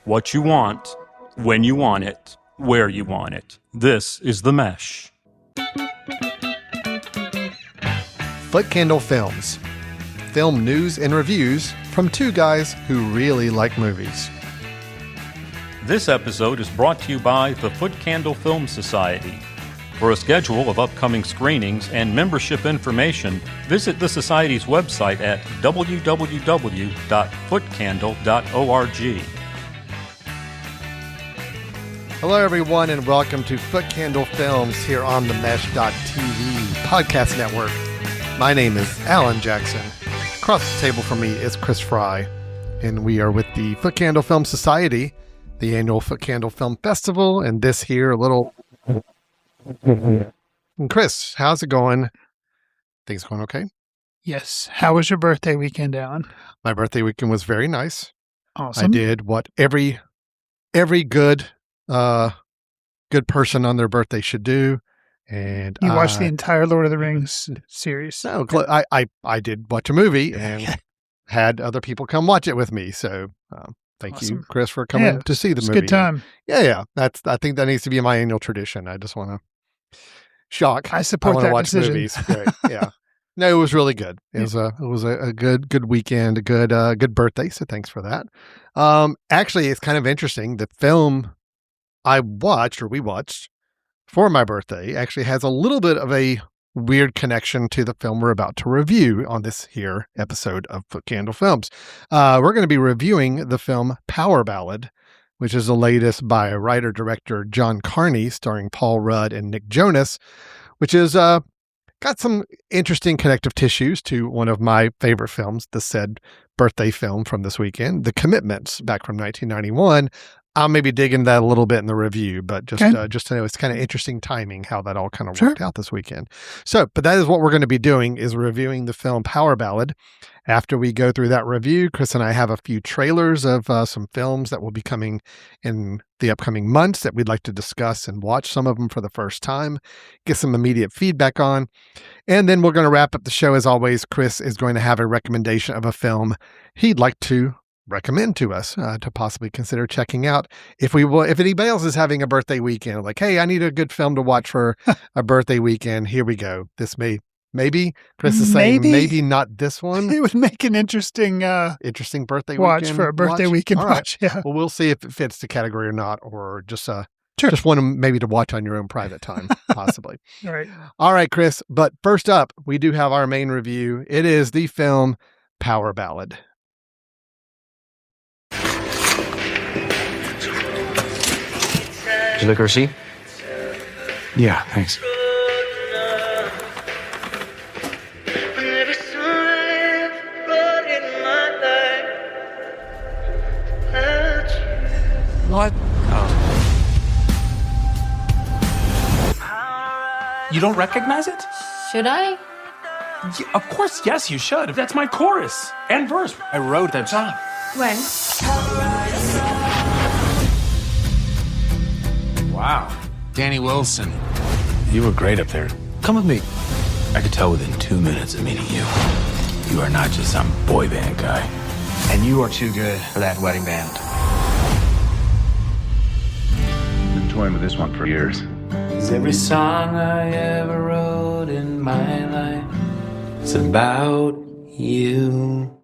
What you want, when you want it, where you want it. This is The Mesh. Foot Candle Films. Film news and reviews from two guys who really like movies. This episode is brought to you by the Foot Candle Film Society. For a schedule of upcoming screenings and membership information, visit the Society's website at www.footcandle.org. Hello, everyone, and welcome to Foot Candle Films here on the Mesh.tv podcast network. My name is Alan Jackson. Across the table from me is Chris Fry, and we are with the Foot Candle Film Society, the annual Foot Candle Film Festival, and this here little... And Chris, how's it going? Things going okay? Yes. How was your birthday weekend, Alan? My birthday weekend was very nice. Awesome. I did what every good person on their birthday should do, and You watched the entire Lord of the Rings series. No, I did watch a movie and had other people come watch it with me. So thank Awesome. you, Chris, for coming to see the It's movie. a good time. Yeah. I think that needs to be my annual tradition. I just want to shock. I support wanna that watch decision. movies. Great. Yeah. No, it was really good. It was a good weekend, a good birthday. So thanks for that. Actually, it's kind of interesting. The film we watched for my birthday actually has a little bit of a weird connection to the film we're about to review on this here episode of Foot Candle Films. We're going to be reviewing the film Power Ballad, which is the latest by writer-director John Carney, starring Paul Rudd and Nick Jonas, which is got some interesting connective tissues to one of my favorite films, the said birthday film from this weekend, The Commitments, back from 1991. I'll maybe dig into that a little bit in the review, but just to know, it's kind of interesting timing how that all kind of worked out this weekend. So, but that is what we're going to be doing, is reviewing the film Power Ballad. After we go through that review, Chris and I have a few trailers of some films that will be coming in the upcoming months that we'd like to discuss and watch some of them for the first time, get some immediate feedback on. And then we're going to wrap up the show. As always, Chris is going to have a recommendation of a film he'd like to recommend to us to possibly consider checking out. If anybody else is having a birthday weekend, like, hey, I need a good film to watch for a birthday weekend, here we go. This maybe Chris is saying maybe not this one. It would make an interesting birthday watch weekend for a birthday weekend All right. watch. Yeah. Well, we'll see if it fits the category or not, or just Sure. just one maybe to watch on your own private time, possibly. All right. All right, Chris. But first up, we do have our main review. It is the film Power Ballad. Did you look at receipt? Yeah, thanks. What? Oh. You don't recognize it? Should I? Of course, yes, you should. That's my chorus and verse. I wrote that song. When? Wow. Danny Wilson. You were great up there. Come with me. I could tell within 2 minutes of meeting you, you are not just some boy band guy. And you are too good for that wedding band. Been toying with this one for years. 'Cause every song I ever wrote in my life is about you.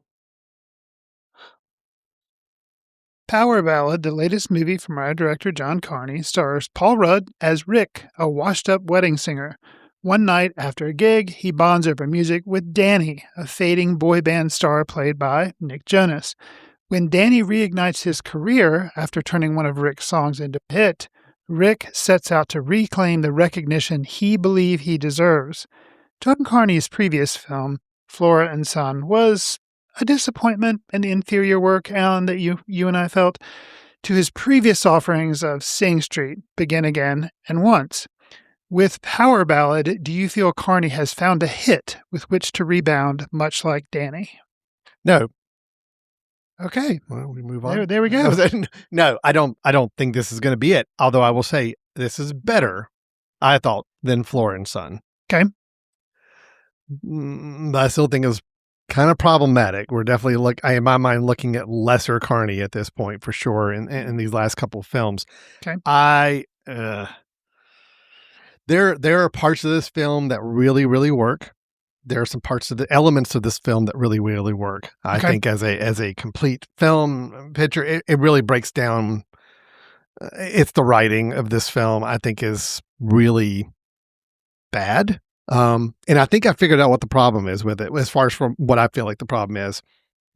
Power Ballad, the latest movie from our director John Carney, stars Paul Rudd as Rick, a washed-up wedding singer. One night after a gig, he bonds over music with Danny, a fading boy band star played by Nick Jonas. When Danny reignites his career after turning one of Rick's songs into a hit, Rick sets out to reclaim the recognition he believed he deserves. John Carney's previous film, Flora and Son, was a disappointment and inferior work, Alan, that you and I felt, to his previous offerings of Sing Street, Begin Again, and Once. With Power Ballad, do you feel Carney has found a hit with which to rebound, much like Danny? No. Okay. Well, we move on. There we go. No, I don't think this is going to be it. Although I will say this is better, I thought, than Flora and Son. Okay. But I still think it was kind of problematic. We're definitely in my mind looking at lesser Carney at this point for sure in these last couple of films. Okay. There are parts of this film that really, really work. There are some parts of the elements of this film that really, really work. I think as a complete film picture, it really breaks down. It's the writing of this film, I think, is really bad. And I think I figured out what the problem is with it, as far as from what I feel like the problem is,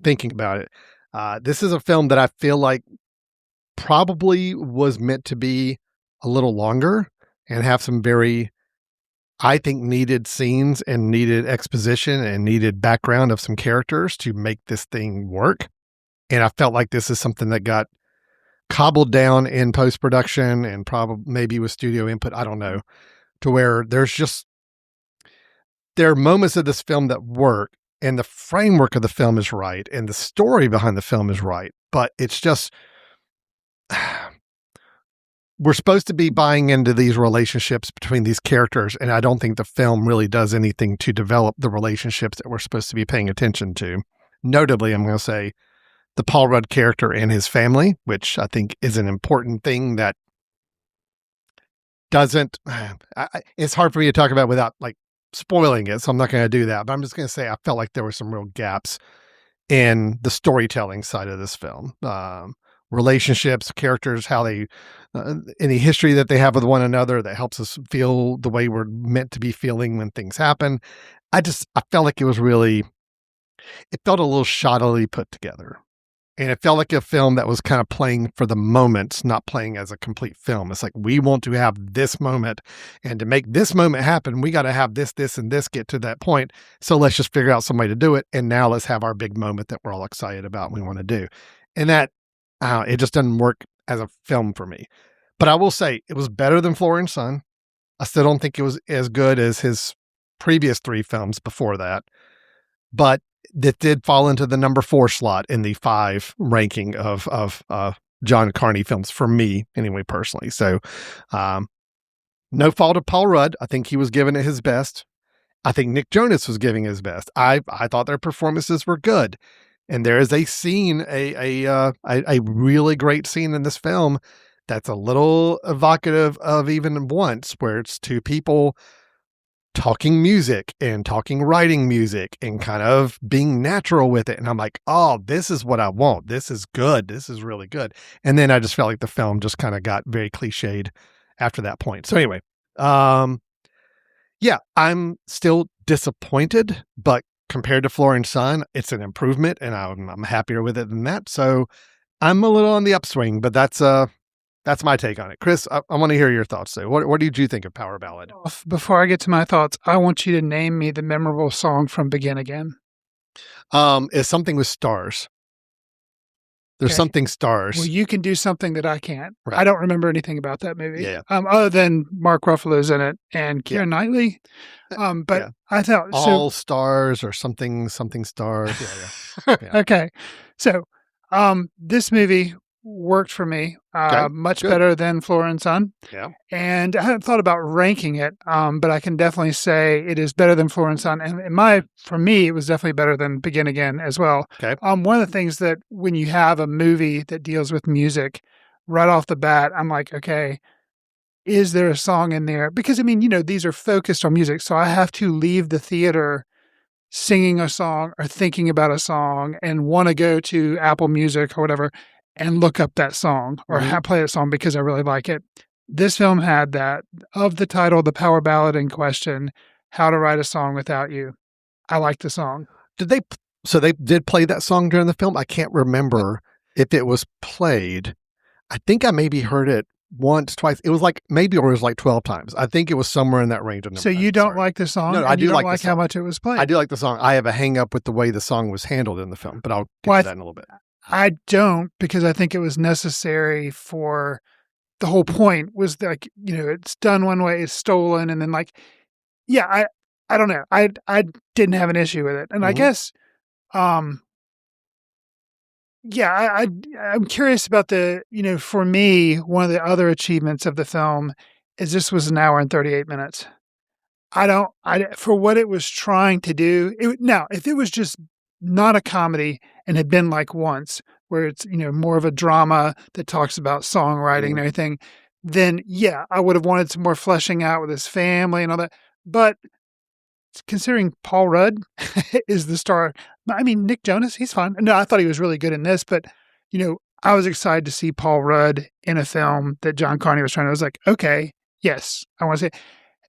thinking about it. This is a film that I feel like probably was meant to be a little longer and have some very, I think, needed scenes and needed exposition and needed background of some characters to make this thing work. And I felt like this is something that got cobbled down in post-production and probably maybe with studio input, I don't know, to where there are moments of this film that work and the framework of the film is right and the story behind the film is right, but it's just we're supposed to be buying into these relationships between these characters, and I don't think the film really does anything to develop the relationships that we're supposed to be paying attention to. Notably, I'm going to say the Paul Rudd character and his family, which I think is an important thing that doesn't, it's hard for me to talk about without like spoiling it, so I'm not going to do that, but I'm just going to say I felt like there were some real gaps in the storytelling side of this film. Relationships, characters, how they, any history that they have with one another that helps us feel the way we're meant to be feeling when things happen. I felt like it felt a little shoddily put together. And it felt like a film that was kind of playing for the moments, not playing as a complete film. It's like, we want to have this moment, and to make this moment happen, we got to have this, and this get to that point. So let's just figure out some way to do it. And now let's have our big moment that we're all excited about and we want to do. And that, it just doesn't work as a film for me. But I will say it was better than Floor and Son. I still don't think it was as good as his previous 3 films before that. But that did fall into the number 4 slot in the 5 ranking of John Carney films for me, anyway, personally. So, no fault of Paul Rudd. I think he was giving it his best. I think Nick Jonas was giving his best. I thought their performances were good. And there is a scene, a really great scene in this film that's a little evocative of Even Once, where it's 2 people talking music and talking writing music and kind of being natural with it. And I'm like, oh, this is what I want. This is good. This is really good. And then I just felt like the film just kind of got very cliched after that point. So anyway, yeah, I'm still disappointed, but compared to Floor and Son, it's an improvement and I'm happier with it than that. So I'm a little on the upswing, but that's my take on it. Chris, I want to hear your thoughts. So what did you think of Power Ballad? Before I get to my thoughts, I want you to name me the memorable song from Begin Again. It's something with stars. There's something stars. Well, you can do something that I can't. Right. I don't remember anything about that movie. Yeah. Other than Mark Ruffalo's in it and Keira Knightley. But I thought all stars or something stars. Yeah. Okay. So, this movie worked for me much better than Floor and Son. Yeah. And I hadn't thought about ranking it, but I can definitely say it is better than Floor and Son. And for me, it was definitely better than Begin Again as well. Okay. One of the things that when you have a movie that deals with music, right off the bat, I'm like, okay, is there a song in there? Because, I mean, these are focused on music. So I have to leave the theater singing a song or thinking about a song and want to go to Apple Music or whatever and look up that song or play a song because I really like it. This film had that. Of the title, The Power Ballad in question, How to Write a Song Without You. I like the song. So they did play that song during the film? I can't remember if it was played. I think I maybe heard it once, twice. It was like 12 times. I think it was somewhere in that range of number. So you don't like the song? No, I do like how much it was played. I do like the song. I have a hang up with the way the song was handled in the film, but I'll get to that in a little bit. I don't, because I think it was necessary for the whole point was like, it's done one way, it's stolen. And then I don't know. I didn't have an issue with it. And I guess, I'm curious about for me, one of the other achievements of the film is this was an hour and 38 minutes. For what it was trying to do, if it was just not a comedy and had been like once, where it's, more of a drama that talks about songwriting and everything, then yeah, I would have wanted some more fleshing out with his family and all that. But considering Paul Rudd is the star, I mean, Nick Jonas, he's fine. No, I thought he was really good in this, but, I was excited to see Paul Rudd in a film that John Carney was trying to, I was like, okay, yes, I want to say.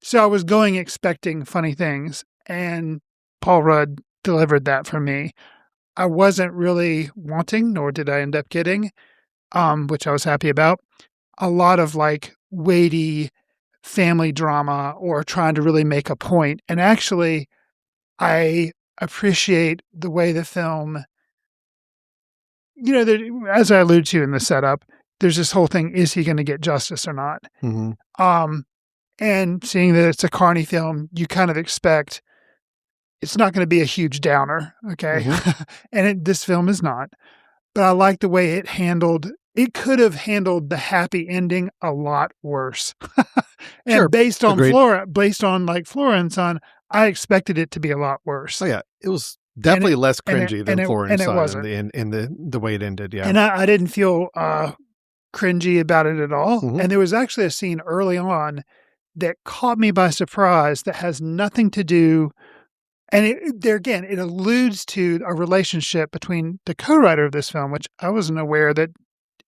So I was going expecting funny things, and Paul Rudd delivered that for me. I wasn't really wanting, nor did I end up getting, which I was happy about, a lot of like weighty family drama or trying to really make a point. And actually, I appreciate the way the film, as I alluded to in the setup, there's this whole thing, is he going to get justice or not? And seeing that it's a Carney film, you kind of expect it's not going to be a huge downer, okay? And this film is not. But I like the way it could have handled the happy ending a lot worse. And Sure. based on Agreed. Flora and Son, I expected it to be a lot worse. Oh yeah, it was definitely less cringy than Flora and it Son wasn't. in the way it ended. Yeah, And I didn't feel cringy about it at all. And there was actually a scene early on that caught me by surprise that has nothing to do. And it alludes to a relationship between the co-writer of this film, which I wasn't aware that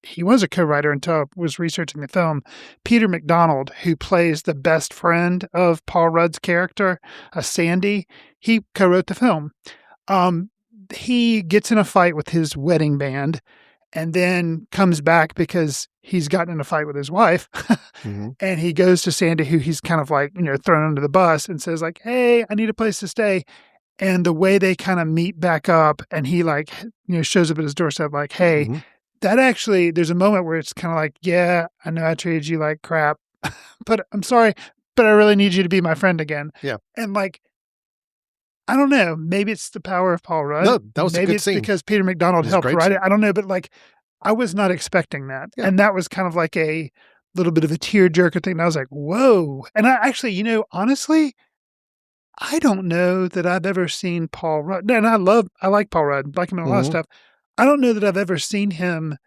he was a co-writer until I was researching the film. Peter McDonald, who plays the best friend of Paul Rudd's character, Sandy, he co-wrote the film. He gets in a fight with his wedding band and then comes back because he's gotten in a fight with his wife. And he goes to Sandy, who he's kind of like, thrown under the bus, and says like, hey, I need a place to stay. And the way they kind of meet back up, and he like, shows up at his doorstep like, hey, that actually, there's a moment where it's kind of like, yeah, I know I treated you like crap, but I'm sorry, but I really need you to be my friend again. Yeah. And like, I don't know, maybe it's the power of Paul Rudd. No, that was maybe a good it's scene. because Peter McDonald helped write it. Scene. I don't know, but like, I was not expecting that. Yeah. And that was kind of like a little bit of a tearjerker thing. And I was like, whoa. And I actually, honestly, I don't know that I've ever seen Paul Rudd. And I like Paul Rudd, like him in a lot of stuff. I don't know that I've ever seen him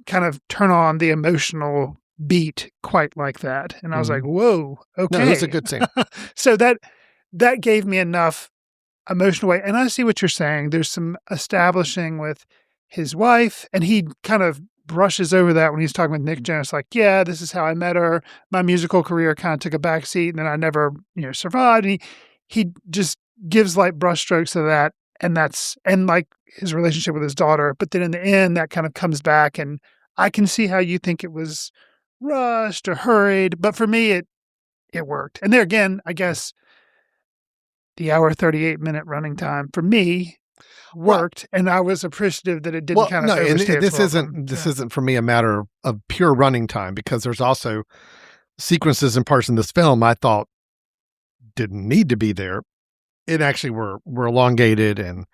kind of turn on the emotional beat quite like that. And I was like, whoa, okay. No, it was a good scene. So that gave me enough emotional weight. And I see what you're saying. There's some establishing with his wife, and he kind of brushes over that when he's talking with Nick Jonas, like, yeah, this is how I met her. My musical career kind of took a backseat, and then I never, survived. And he just gives like brushstrokes of that, and like his relationship with his daughter. But then in the end, that kind of comes back, and I can see how you think it was rushed or hurried, but for me, it worked. And there again, I guess the hour 38-minute running time for me worked, and I was appreciative that it didn't kind of overstay its welcome. This isn't for me a matter of pure running time, because there's also sequences and parts in this film I thought didn't need to be there. It actually were elongated and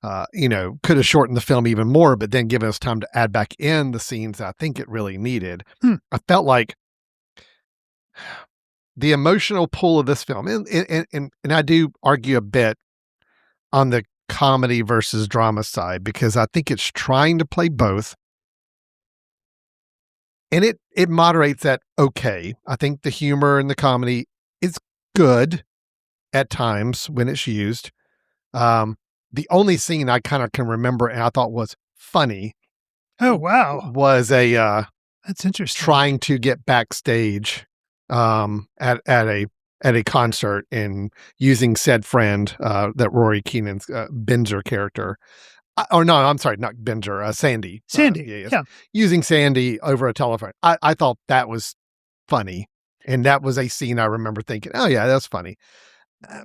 could have shortened the film even more, but then given us time to add back in the scenes I think it really needed. I felt like the emotional pull of this film, and I do argue a bit on the comedy versus drama side, because I think it's trying to play both, and it moderates that okay. I think the humor and the comedy is good at times when it's used. The only scene I kind of can remember and I thought was funny, oh wow, was that's interesting, trying to get backstage at a concert and using said friend, that Rory Keenan's Benzer character. No, I'm sorry, not Benzer, Sandy. Yeah. Using Sandy over a telephone. I thought that was funny. And that was a scene I remember thinking, oh yeah, that's funny.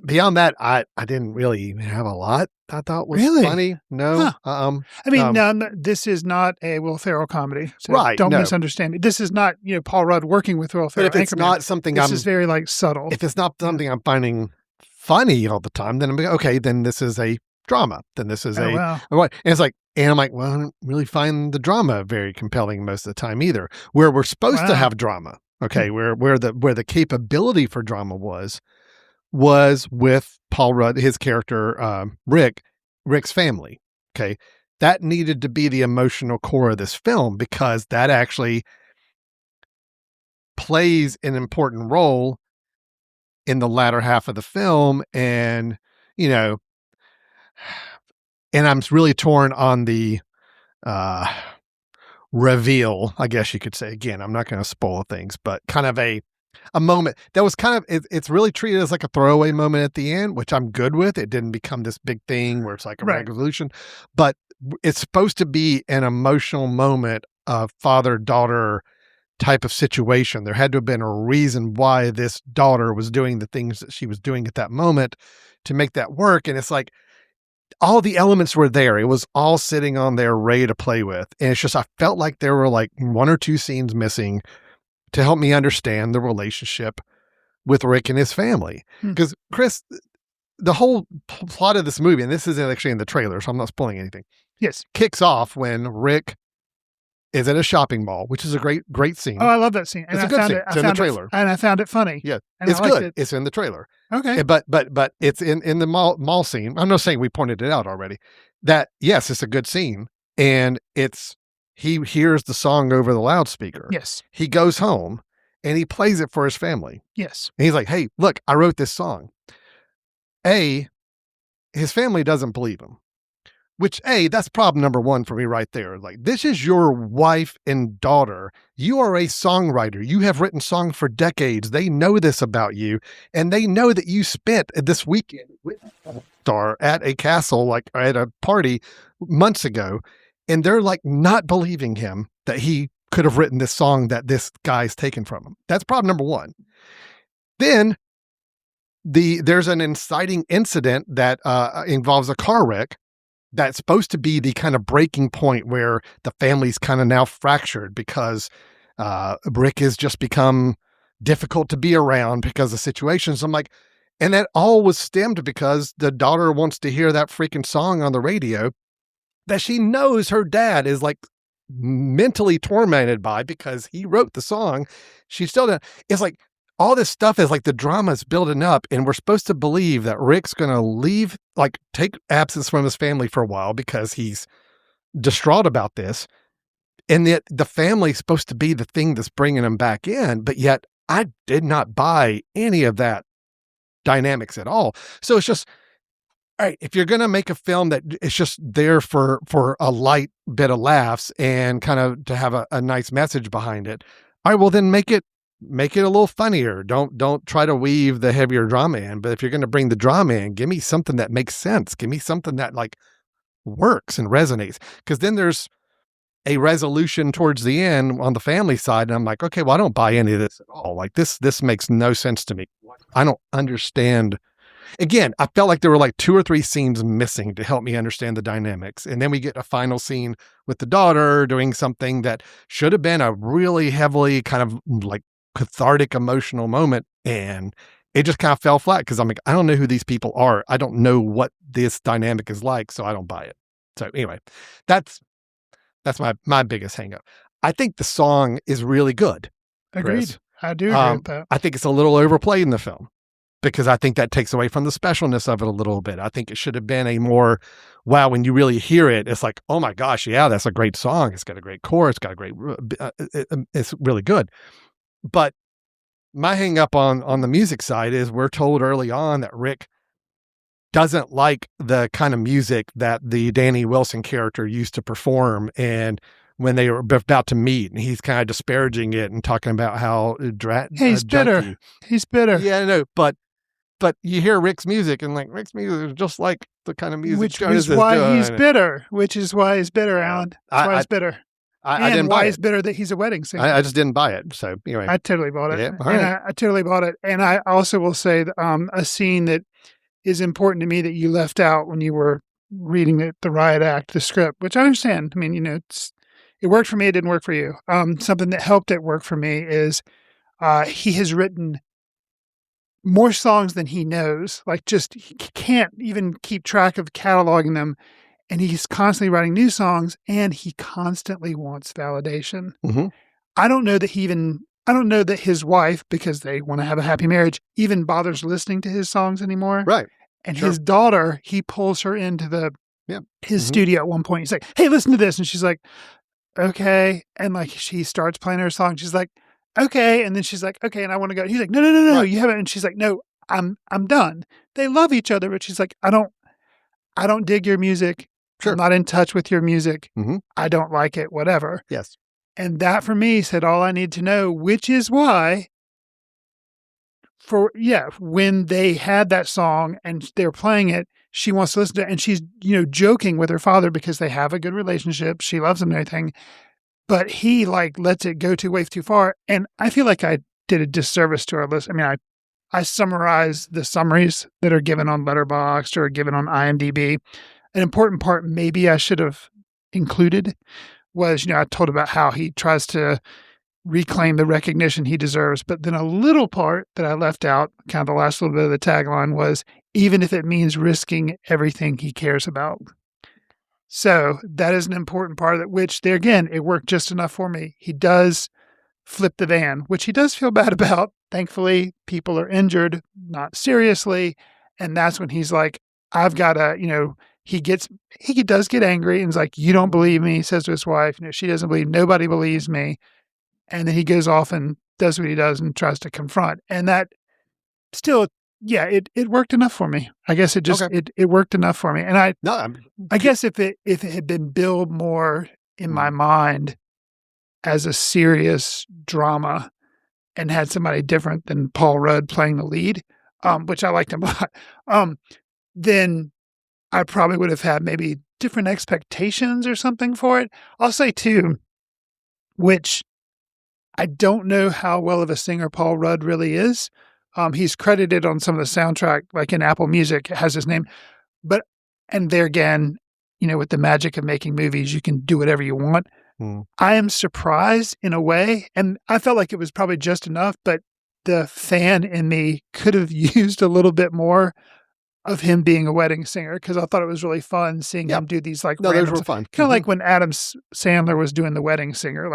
Beyond that, I didn't really have a lot I thought was funny. No. Huh. I mean, this is not a Will Ferrell comedy. So right. Don't misunderstand me. This is not, Paul Rudd working with Will Ferrell. But if it's not something this is very like subtle. If it's not something I'm finding funny all the time, then I'm like, okay, then this is a drama. Then this is wow. And it's like, and I'm like, well, I don't really find the drama very compelling most of the time either. Where we're supposed to have drama, okay, where the capability for drama was with Paul Rudd, his character, Rick, Rick's family. Okay. That needed to be the emotional core of this film because that actually plays an important role in the latter half of the film. And, you know, and I'm really torn on the reveal, I guess you could say. Again, I'm not going to spoil things, but kind of a moment that was kind of, it's really treated as like a throwaway moment at the end, which I'm good with. It didn't become this big thing where it's like a resolution, but it's supposed to be an emotional moment of father-daughter type of situation. There had to have been a reason why this daughter was doing the things that she was doing at that moment to make that work. And it's like, all the elements were there. It was all sitting on there ready to play with. And it's just, I felt like there were like 1 or 2 scenes missing to help me understand the relationship with Rick and his family. Because Chris, the whole plot of this movie, and this isn't actually in the trailer, so I'm not spoiling anything. Yes. Kicks off when Rick is at a shopping mall, which is a great scene. Oh, I love that scene. And it's a good scene. It's in the trailer. And I found it funny. Yeah. And it's good. It's in the trailer. Okay. But it's in the mall scene. I'm not saying we pointed it out already. That, yes, it's a good scene. And he hears the song over the loudspeaker. Yes. He goes home and he plays it for his family. Yes. And he's like, hey, look, I wrote this song. His family doesn't believe him. Which, that's problem number 1 for me right there. Like, this is your wife and daughter. You are a songwriter. You have written songs for decades. They know this about you. And they know that you spent this weekend with Star at a castle, like at a party months ago. And they're like not believing him that he could have written this song that this guy's taken from him. That's problem number 1. Then there's an inciting incident that involves a car wreck. That's supposed to be the kind of breaking point where the family's kind of now fractured because Rick has just become difficult to be around because of situations. I'm like, and that all was stemmed because the daughter wants to hear that freaking song on the radio that she knows her dad is like mentally tormented by because he wrote the song. She still doesn't. It's like, all this stuff is like the drama is building up and we're supposed to believe that Rick's going to leave, like take absence from his family for a while because he's distraught about this. And yet the family's supposed to be the thing that's bringing him back in. But yet I did not buy any of that dynamics at all. So it's just, all right, if you're going to make a film that it's just there for a light bit of laughs and kind of to have a nice message behind it, all right, well then make it a little funnier. Don't try to weave the heavier drama in. But if you're going to bring the drama in, give me something that makes sense. Give me something that like works and resonates. Because then there's a resolution towards the end on the family side. And I'm like, okay, well, I don't buy any of this at all. Like this makes no sense to me. I don't understand. Again, I felt like there were like 2 or 3 scenes missing to help me understand the dynamics. And then we get a final scene with the daughter doing something that should have been a really heavily kind of like cathartic emotional moment, and it just kind of fell flat because I'm like, I don't know who these people are. I don't know what this dynamic is like, so I don't buy it. So anyway, that's my biggest hang up. I think the song is really good. Agreed. Chris. I do agree with that. I think it's a little overplayed in the film because I think that takes away from the specialness of it a little bit. I think it should have been a more, wow, when you really hear it, it's like, oh my gosh, yeah, that's a great song. It's got a great chorus. It's got a great, it's really good. But my hang up on the music side is we're told early on that Rick doesn't like the kind of music that the Danny Wilson character used to perform. And when they were about to meet, and he's kind of disparaging it and talking about how he's bitter. He's bitter. Yeah, I know. But you hear Rick's music and like Rick's music is just like the kind of music which is why he's bitter. Which is why he's bitter, Alan. That's why he's bitter. I didn't buy it. It's bitter that he's a wedding singer. I just didn't buy it. So anyway, I totally bought it. Yeah, and I totally bought it. And I also will say that, a scene that is important to me that you left out when you were reading the riot act, the script, which I understand. I mean, it worked for me. It didn't work for you. Something that helped it work for me is he has written more songs than he knows. Like he can't even keep track of cataloging them. And he's constantly writing new songs, and he constantly wants validation. Mm-hmm. I don't know that his wife, because they want to have a happy marriage, even bothers listening to his songs anymore. Right. And his daughter, he pulls her into the his studio at one point. He's like, "Hey, listen to this," and she's like, "Okay," and like she starts playing her song. She's like, "Okay," and then she's like, "Okay," and I want to go. He's like, "No, no, no, no, you haven't." And she's like, "No, I'm done." They love each other, but she's like, "I don't dig your music. Sure. I'm not in touch with your music. Mm-hmm. I don't like it. Whatever." Yes. And that for me said all I need to know, which is why when they had that song and they're playing it, she wants to listen to it. And she's, joking with her father because they have a good relationship. She loves him and everything. But he lets it go way too far. And I feel like I did a disservice to our list. I mean, I summarize the summaries that are given on Letterboxd or given on IMDb. An important part maybe I should have included was, I told about how he tries to reclaim the recognition he deserves. But then a little part that I left out, kind of the last little bit of the tagline was, even if it means risking everything he cares about. So that is an important part of it, which there again, it worked just enough for me. He does flip the van, which he does feel bad about. Thankfully, people are injured, not seriously. And that's when he's like, I've got to, he does get angry and is like, "You don't believe me," he says to his wife. She doesn't believe, nobody believes me. And then he goes off and does what he does and tries to confront. And that still, it worked enough for me. I guess it just, it worked enough for me. And I guess if it had been billed more in my mind as a serious drama and had somebody different than Paul Rudd playing the lead, which I liked him a lot, then I probably would have had maybe different expectations or something for it. I'll say too, which I don't know how well of a singer Paul Rudd really is. He's credited on some of the soundtrack, like in Apple Music, it has his name. And there again, with the magic of making movies, you can do whatever you want. I am surprised in a way, and I felt like it was probably just enough, but the fan in me could have used a little bit more of him being a wedding singer, because I thought it was really fun seeing him do these those were fun. Kind of like when Adam Sandler was doing The Wedding Singer.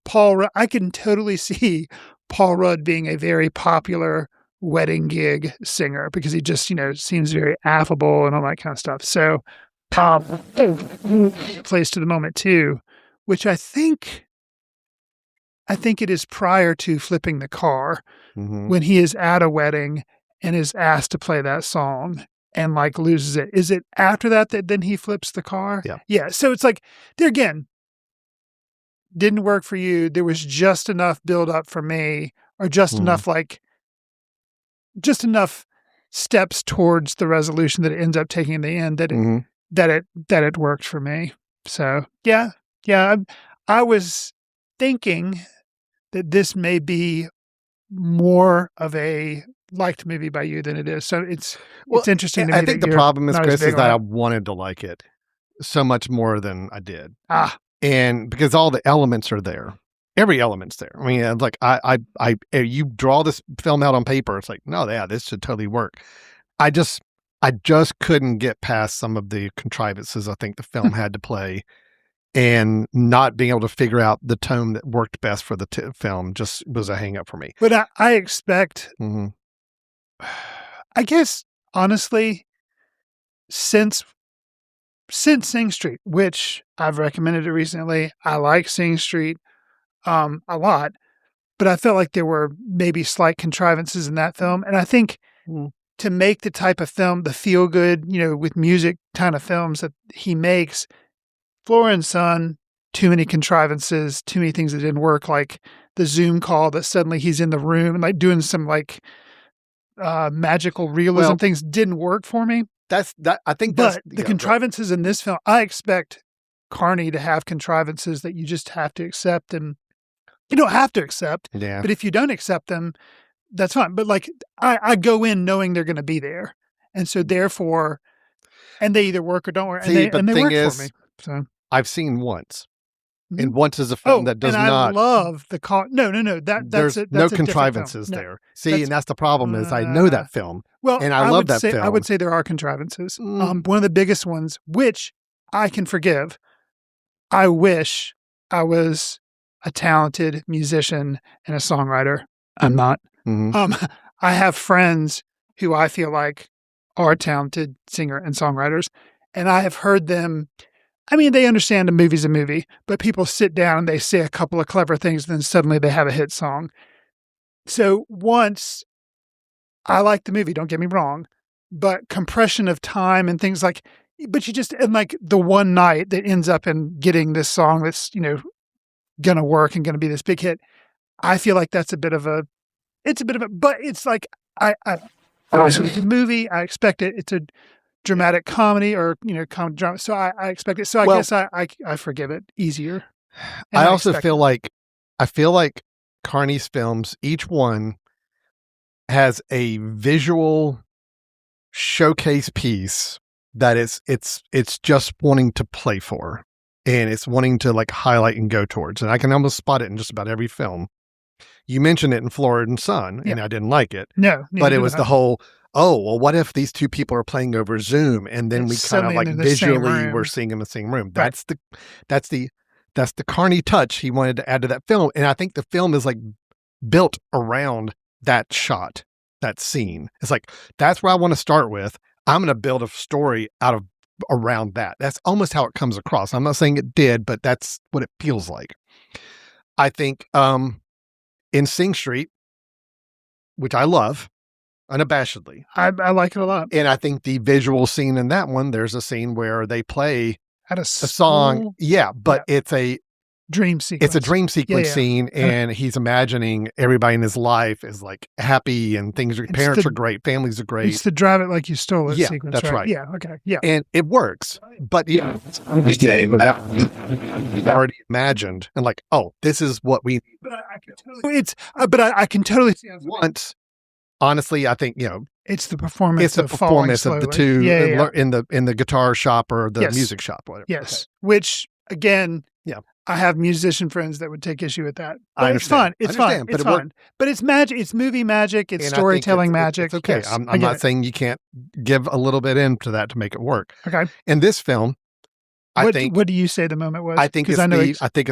Paul Rudd, I can totally see Paul Rudd being a very popular wedding gig singer because he just, seems very affable and all that kind of stuff. So plays to the moment too, which I think it is prior to flipping the car when he is at a wedding and is asked to play that song and loses it. Is it after that then he flips the car? Yeah. Yeah. So it's like, there again, didn't work for you. There was just enough build up for me, or just enough steps towards the resolution that it ends up taking in the end that it worked for me. So yeah. I was thinking that this may be more of a liked movie by you than it is. So it's interesting to me. I think the problem is, Chris, is that I wanted to like it so much more than I did. And because all the elements are there. Every element's there. I mean, you draw this film out on paper, it's like, no, this should totally work. I just couldn't get past some of the contrivances I think the film had to play, and not being able to figure out the tone that worked best for the film just was a hang up for me. But I expect, I guess, honestly, since Sing Street, which I've recommended it recently, I like Sing Street a lot, but I felt like there were maybe slight contrivances in that film. And I think to make the type of film, the feel good, with music kind of films that he makes, Flora and Son, too many contrivances, too many things that didn't work, like the Zoom call that suddenly he's in the room and doing some magical realism things didn't work for me. The contrivances in this film, I expect Carney to have contrivances that you just have to accept, and you don't have to accept. Yeah. But if you don't accept them, that's fine. But I go in knowing they're going to be there, and so therefore, and they either work or don't work, and they work for me. So I've seen once, and once is a film that does not. I love the call. No. That's no contrivances there. See, and that's the problem is I know that film. Well, and I love that film. I would say there are contrivances. One of the biggest ones, which I can forgive. I wish I was a talented musician and a songwriter. I'm not. I have friends who I feel like are talented singer and songwriters, And I have heard them, I mean, they understand a movie's a movie, but people sit down and they say a couple of clever things, and then suddenly they have a hit song. So once I like the movie, don't get me wrong, but compression of time and things like, but you just, and like the one night that ends up in getting this song that's, going to work and going to be this big hit. I feel like that's but it's like, I it's a movie. I expect it. It's a dramatic comedy or, comedy drama. So I expect it. So I guess I forgive it easier. I also feel like Carney's films, each one has a visual showcase piece that it's just wanting to play for, and it's wanting to like highlight and go towards. And I can almost spot it in just about every film. You mentioned it in Florida and Son, and I didn't like it. No, but it was the whole, what if these two people are playing over Zoom, and then we kind of like visually we're seeing them in the same room. Right. That's the Carney touch he wanted to add to that film. And I think the film is like built around that shot, that scene. It's like, that's where I want to start with. I'm going to build a story around that. That's almost how it comes across. I'm not saying it did, but that's what it feels like. I think, in Sing Street, which I love unabashedly. I like it a lot. And I think the visual scene in that one, there's a scene where they play at a song. Yeah, but it's a dream sequence. It's a dream sequence scene, and he's imagining everybody in his life is like happy and parents are great, families are great. It's the drive it like you stole it sequence. That's right. Yeah, okay. Yeah. And it works. But it's already imagined and like, this is what we need. But I can totally see once. Honestly, I think, it's the performance. It's the performance of the two in the guitar shop or the music shop, whatever. Yes. Okay. Which again, I have musician friends that would take issue with that. But it's fun. It's fun. It's fun. But it's magic. It's movie magic. It's storytelling magic. It's okay. Yes, I'm not saying you can't give a little bit into that to make it work. Okay. In this film, I think. What do you say the moment was? I think it's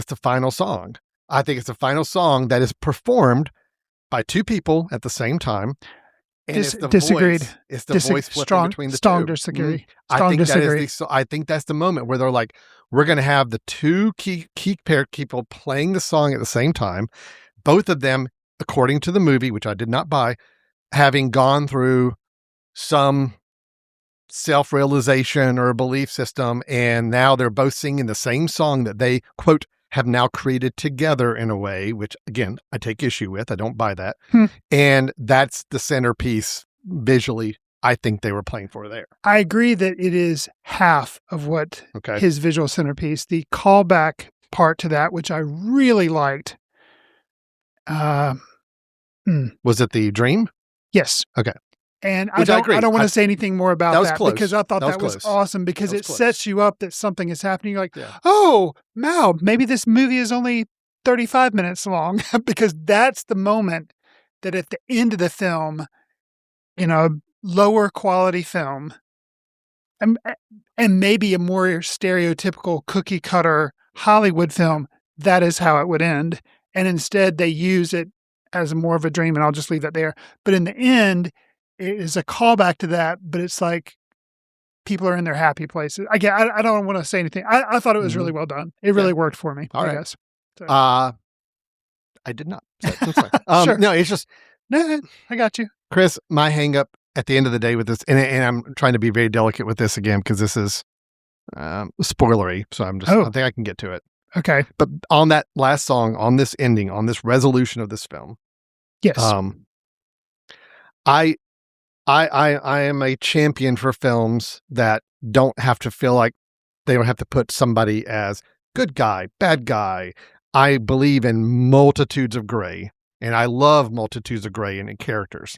the final song. I think it's the final song that is performed by two people at the same time. And disagreed. It's the voice flipping between the two. Disagree. I think that's the moment where they're like, we're going to have the two key pair people playing the song at the same time. Both of them, according to the movie, which I did not buy, having gone through some self-realization or a belief system. And now they're both singing the same song that they, quote, have now created together in a way, which again, I take issue with. I don't buy that. And that's the centerpiece visually I think they were playing for there. I agree that it is half of what his visual centerpiece, the callback part to that, which I really liked. Was it the dream? Yes. Okay. And I don't want to say anything more about that because I thought that was awesome because it sets you up that something is happening. You're like, wow, maybe this movie is only 35 minutes long because that's the moment that at the end of the film, lower quality film and maybe a more stereotypical cookie cutter Hollywood film, that is how it would end. And instead they use it as more of a dream, and I'll just leave that there. But in the end, it is a callback to that, but it's like people are in their happy places. I don't want to say anything. I thought it was really well done. It really worked for me, I guess. So. I did not. So that's fine. Sure. No, it's just... No, I got you. Chris, my hang up at the end of the day with this, and I'm trying to be very delicate with this again because this is spoilery, so I think I can get to it. Okay. But on that last song, on this ending, on this resolution of this film, yes. I am a champion for films that don't have to feel like they don't have to put somebody as good guy, bad guy. I believe in multitudes of gray, and I love multitudes of gray in characters.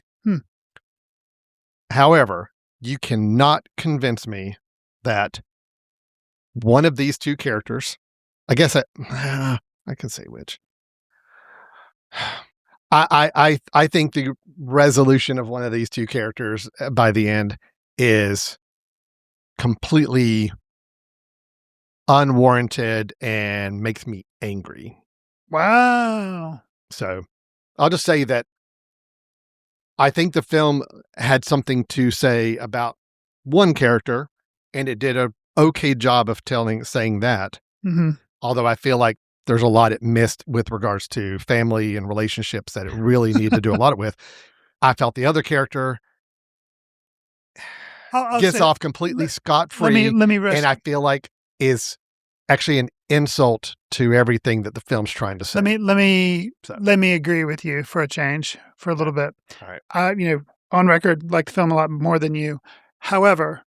However, you cannot convince me that one of these two characters, I guess I can say which. I think the resolution of one of these two characters by the end is completely unwarranted and makes me angry. Wow. So I'll just say that I think the film had something to say about one character and it did a okay job of saying that. Mhm. Although I feel like there's a lot it missed with regards to family and relationships that it really needed to do a lot with. I felt the other character I'll gets say- off completely scot-free, Let me rest. and I feel like is actually an insult to everything that the film's trying to say. Let me agree with you for a change for a little bit. All right. On record, like the film a lot more than you. However,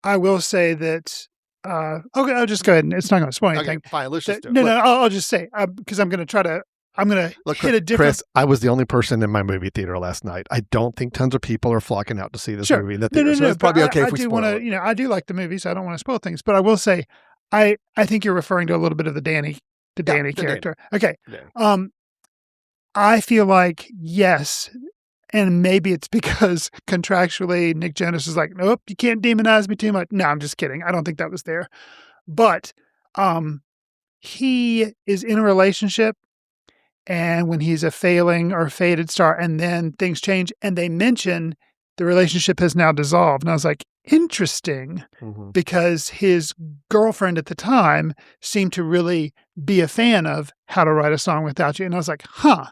I will say that. Okay, I'll just go ahead and it's not going to spoil anything. Okay, fine. Let's just do it. No, I'll just say because I'm going to hit a different. Chris, I was the only person in my movie theater last night. I don't think tons of people are flocking out to see this movie in the theater. So it's probably okay if we spoil it. I do like the movie, so I don't want to spoil things. But I will say, I think you're referring to a little bit of the Danny character. Okay. Danny. I feel like yes, and maybe it's because contractually Nick Jonas is like, nope, you can't demonize me too much. No, I'm just kidding. I don't think that was there, but he is in a relationship. And when he's a failing or faded star, and then things change, and they mention the relationship has now dissolved. And I was like, interesting, because his girlfriend at the time seemed to really be a fan of How to Write a Song Without You. And I was like, huh.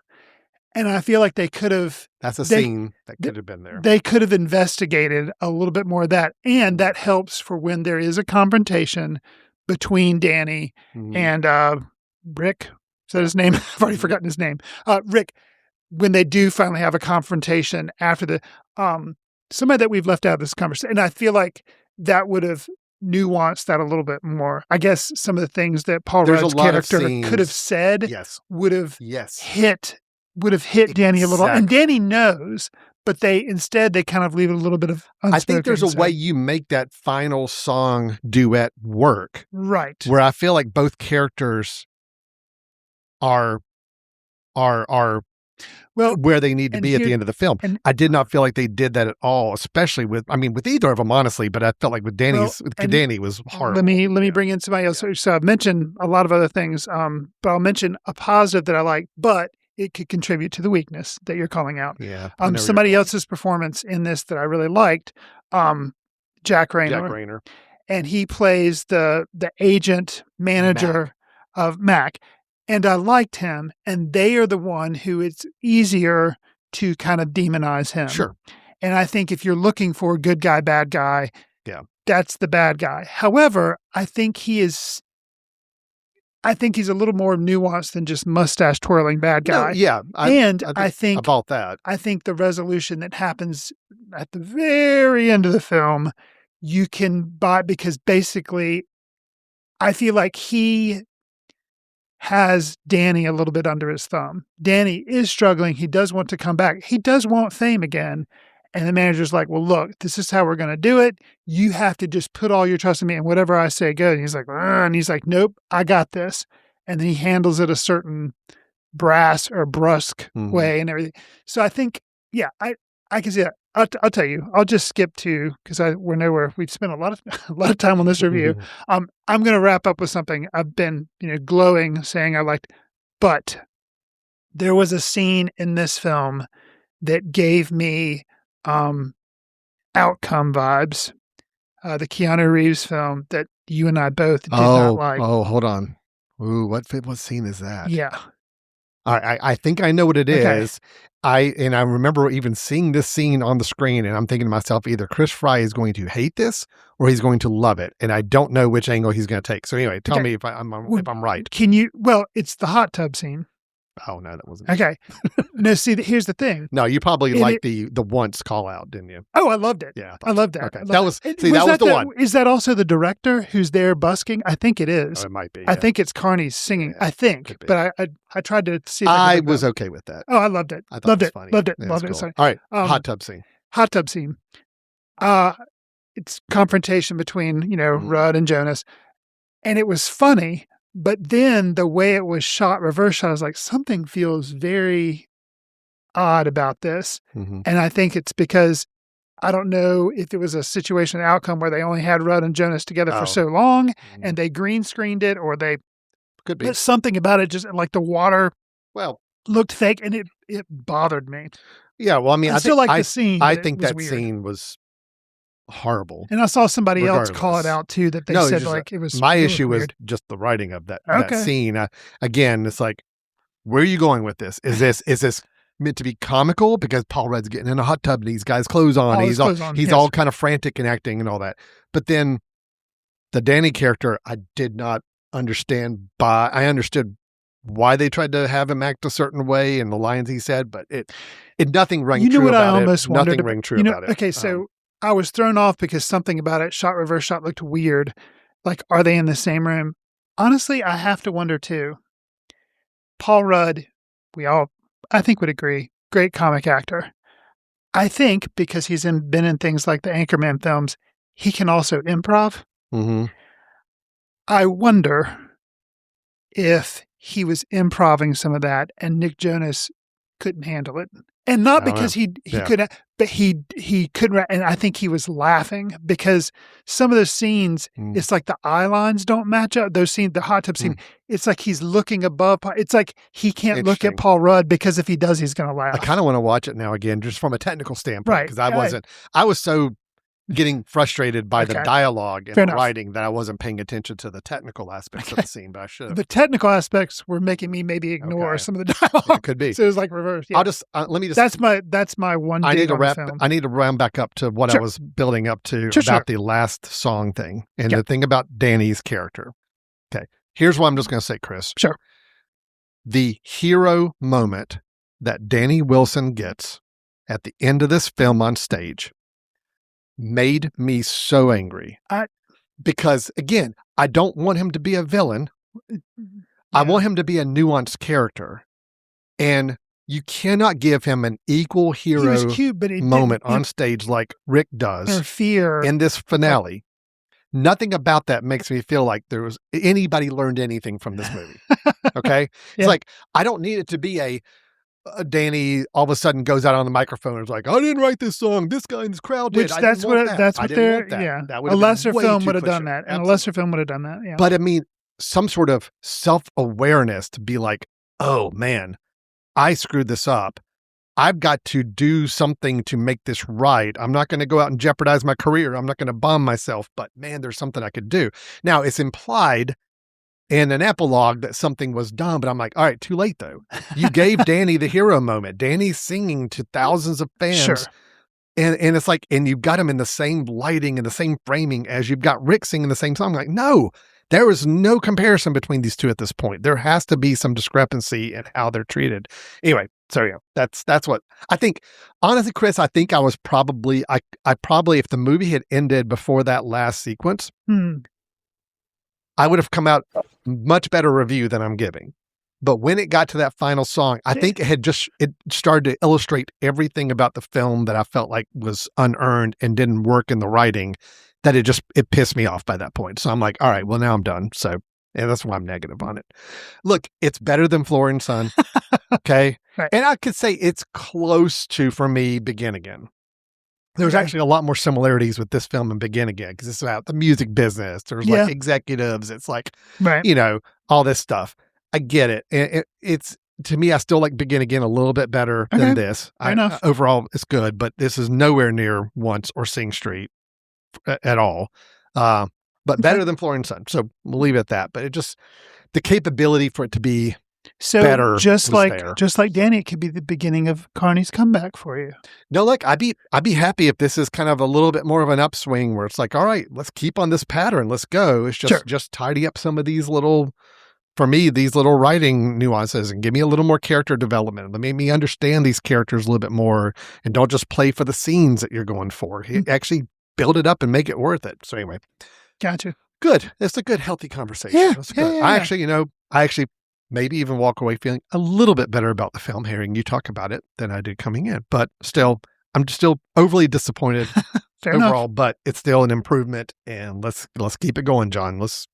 And I feel like they could have. That's a scene that could have been there. They could have investigated a little bit more of that. And that helps for when there is a confrontation between Danny and Rick. Is that his name? I've already forgotten his name. Rick, when they do finally have a confrontation after the somebody that we've left out of this conversation. And I feel like that would have nuanced that a little bit more. I guess some of the things that Paul Rudd's character could have said would have hit Danny a little. And Danny knows, but they kind of leave it a little bit of unspoken. I think there's a way you make that final song duet work. Right. Where I feel like both characters are well where they need to be at the end of the film. And I did not feel like they did that at all, especially with either of them, honestly, but I felt like with Danny was horrible. Let me bring in somebody else. So I've mentioned a lot of other things, but I'll mention a positive that I like, but it could contribute to the weakness that you're calling out. Yeah. Somebody else's performance in this that I really liked, Jack Rayner. Jack Rayner. And he plays the agent manager of Mac. And I liked him, and they are the one who it's easier to kind of demonize him. Sure. And I think if you're looking for a good guy, bad guy, that's the bad guy. However, I think he's a little more nuanced than just mustache twirling bad guy. No, I think about that. I think the resolution that happens at the very end of the film, you can buy, because basically I feel like he has Danny a little bit under his thumb. Danny is struggling. He does want to come back. He does want fame again. And the manager's like, well, look, this is how we're going to do it. You have to just put all your trust in me, and whatever I say goes. And he's like, nope, I got this. And then he handles it a certain brass or brusque way and everything. So I think, I can see that. I'll tell you, I'll just skip to, because we're nowhere. We've spent a lot of time on this review. I'm going to wrap up with something I've been, glowing, saying I liked, but there was a scene in this film that gave me Outcome vibes. The Keanu Reeves film that you and I both did not like. Oh, hold on. Ooh, what scene is that? Yeah. I think I know what it is. I remember even seeing this scene on the screen, and I'm thinking to myself, either Chris Fry is going to hate this or he's going to love it, and I don't know which angle he's going to take. So anyway, tell me if I'm right. Can you? Well, it's the hot tub scene. Oh no, that wasn't okay. No, see, here's the thing. No, you probably liked the once call out, didn't you? Oh, I loved it. Yeah, I loved that. Okay, that was the one. Is that also the director who's there busking? I think it is. Oh, it might be. I think it's Carney's singing. I think, but I tried to see. If I was okay with that. Oh, I loved it. I thought it was funny. Loved it. Yeah, Loved cool. it. Sorry. All right, hot tub scene. Hot tub scene. It's confrontation between Rudd and Jonas, and it was funny. But then the way it was shot, reverse shot, I was like, something feels very odd about this. And I think it's because I don't know if it was a situation outcome where they only had Rudd and Jonas together for so long and they green screened it, or they could be. But something about it, just like the water looked fake, and it bothered me. Yeah, well, I mean, I still like the scene. I think that scene was horrible. And I saw somebody else call it regardless. out too, that they No, said just, like it was. my it issue was weird. just the writing of that Okay. scene. Again, it's like, where are you going with this? Is this meant to be comical because Paul Rudd's getting in a hot tub and he's got his clothes on, All and his clothes on, he's yes. all kind of frantic and acting and all that. But then the Danny character, I did not understand. I understood why they tried to have him act a certain way and the lines he said, but it nothing rang You know true what I about almost it. wondered Nothing about- rang true you know, about it. Okay, so I was thrown off because something about it, shot reverse shot, looked weird. Like, are they in the same room? Honestly, I have to wonder too. Paul Rudd, I think would agree, great comic actor. I think because he's been in things like the Anchorman films, he can also improv. Mm-hmm. I wonder if he was improving some of that and Nick Jonas couldn't handle it. And not I don't because know. he Yeah. couldn't, but he couldn't. And I think he was laughing because some of those scenes, it's like the eye lines don't match up. Those scenes, the hot tub scene, it's like he's looking above. It's like he can't look at Interesting. Paul Rudd because if he does, he's going to I laugh. kind of want to watch it now again, just from a technical standpoint, Right. because I was so getting frustrated by the Okay. dialogue and Fair the enough. writing that I wasn't paying attention to the technical aspects of the scene, but I should have. The technical aspects were making me maybe ignore Okay. some of the dialogue. It could be. So it was like reverse. Yeah. I'll just let me just. That's my one. I need dig to on the wrap. film. I need to round back up to what I Sure. was building up to Sure, about sure. the last song thing and Yeah. the thing about Danny's character. Okay, here's what I'm just going to say, Chris. Sure. The hero moment that Danny Wilson gets at the end of this film on stage made me so angry. Because again, I don't want him to be a villain. I want him to be a nuanced character. And you cannot give him an equal He hero was cute, but it moment didn't on stage like Rick does interfere. in this finale. Nothing about that makes me feel like there was anybody learned anything from this movie. Okay. It's Yeah. like, I don't need it to be a Danny all of a sudden goes out on the microphone and is like, I didn't write this song. This guy in this crowd did. Which I that's didn't want what that. that's I what didn't they're want that. yeah. That would A have been lesser way film too would have pushy. done that, and a Absolutely. lesser film would have done that. Yeah. But I mean, some sort of self-awareness to be like, oh man, I screwed this up. I've got to do something to make this right. I'm not going to go out and jeopardize my career. I'm not going to bomb myself, but man, there's something I could do. Now, it's implied in an epilogue that something was done, but I'm like, all right, too late though. You gave Danny the hero moment. Danny's singing to thousands of fans. Sure. And it's like, and you've got him in the same lighting and the same framing as you've got Rick singing the same song. I'm like, no, there is no comparison between these two at this point. There has to be some discrepancy in how they're treated. Anyway, so yeah, that's what I think. Honestly, Chris, I think I was probably, I probably, if the movie had ended before that last sequence, I would have come out much better review than I'm giving. But when it got to that final song, I think it started to illustrate everything about the film that I felt like was unearned and didn't work in the writing, that it pissed me off by that point. So I'm like, all right, well now I'm done. So and that's why I'm negative on it. Look, it's better than Floor and Son. Okay. Right. And I could say it's close to, for me, Begin Again. There's Okay. actually a lot more similarities with this film and Begin Again because it's about the music business. There's Yeah. like executives. It's like, Right. you know, all this stuff. I get it. It's, to me, I still like Begin Again a little bit better Okay. than this. Fair enough. Overall, it's good, but this is nowhere near Once or Sing Street at all. But better than Floor and Son. So we'll leave it at that. But it just, the capability for it to be So better just was like there. Danny, it could be the beginning of Carney's comeback for you. No, look, I'd be happy if this is kind of a little bit more of an upswing where it's like, all right, let's keep on this pattern. Let's go. It's just Sure. just tidy up some of these little, for me, these little writing nuances and give me a little more character development. Let me understand these characters a little bit more and don't just play for the scenes that you're going for. Actually build it up and make it worth it. So anyway, Gotcha. good. It's a good, healthy conversation. Yeah, It's yeah, good. yeah, I yeah. actually maybe even walk away feeling a little bit better about the film, hearing you talk about it, than I did coming in. But still, I'm still overly disappointed Fair overall, enough. but it's still an improvement. And let's keep it going, John. Let's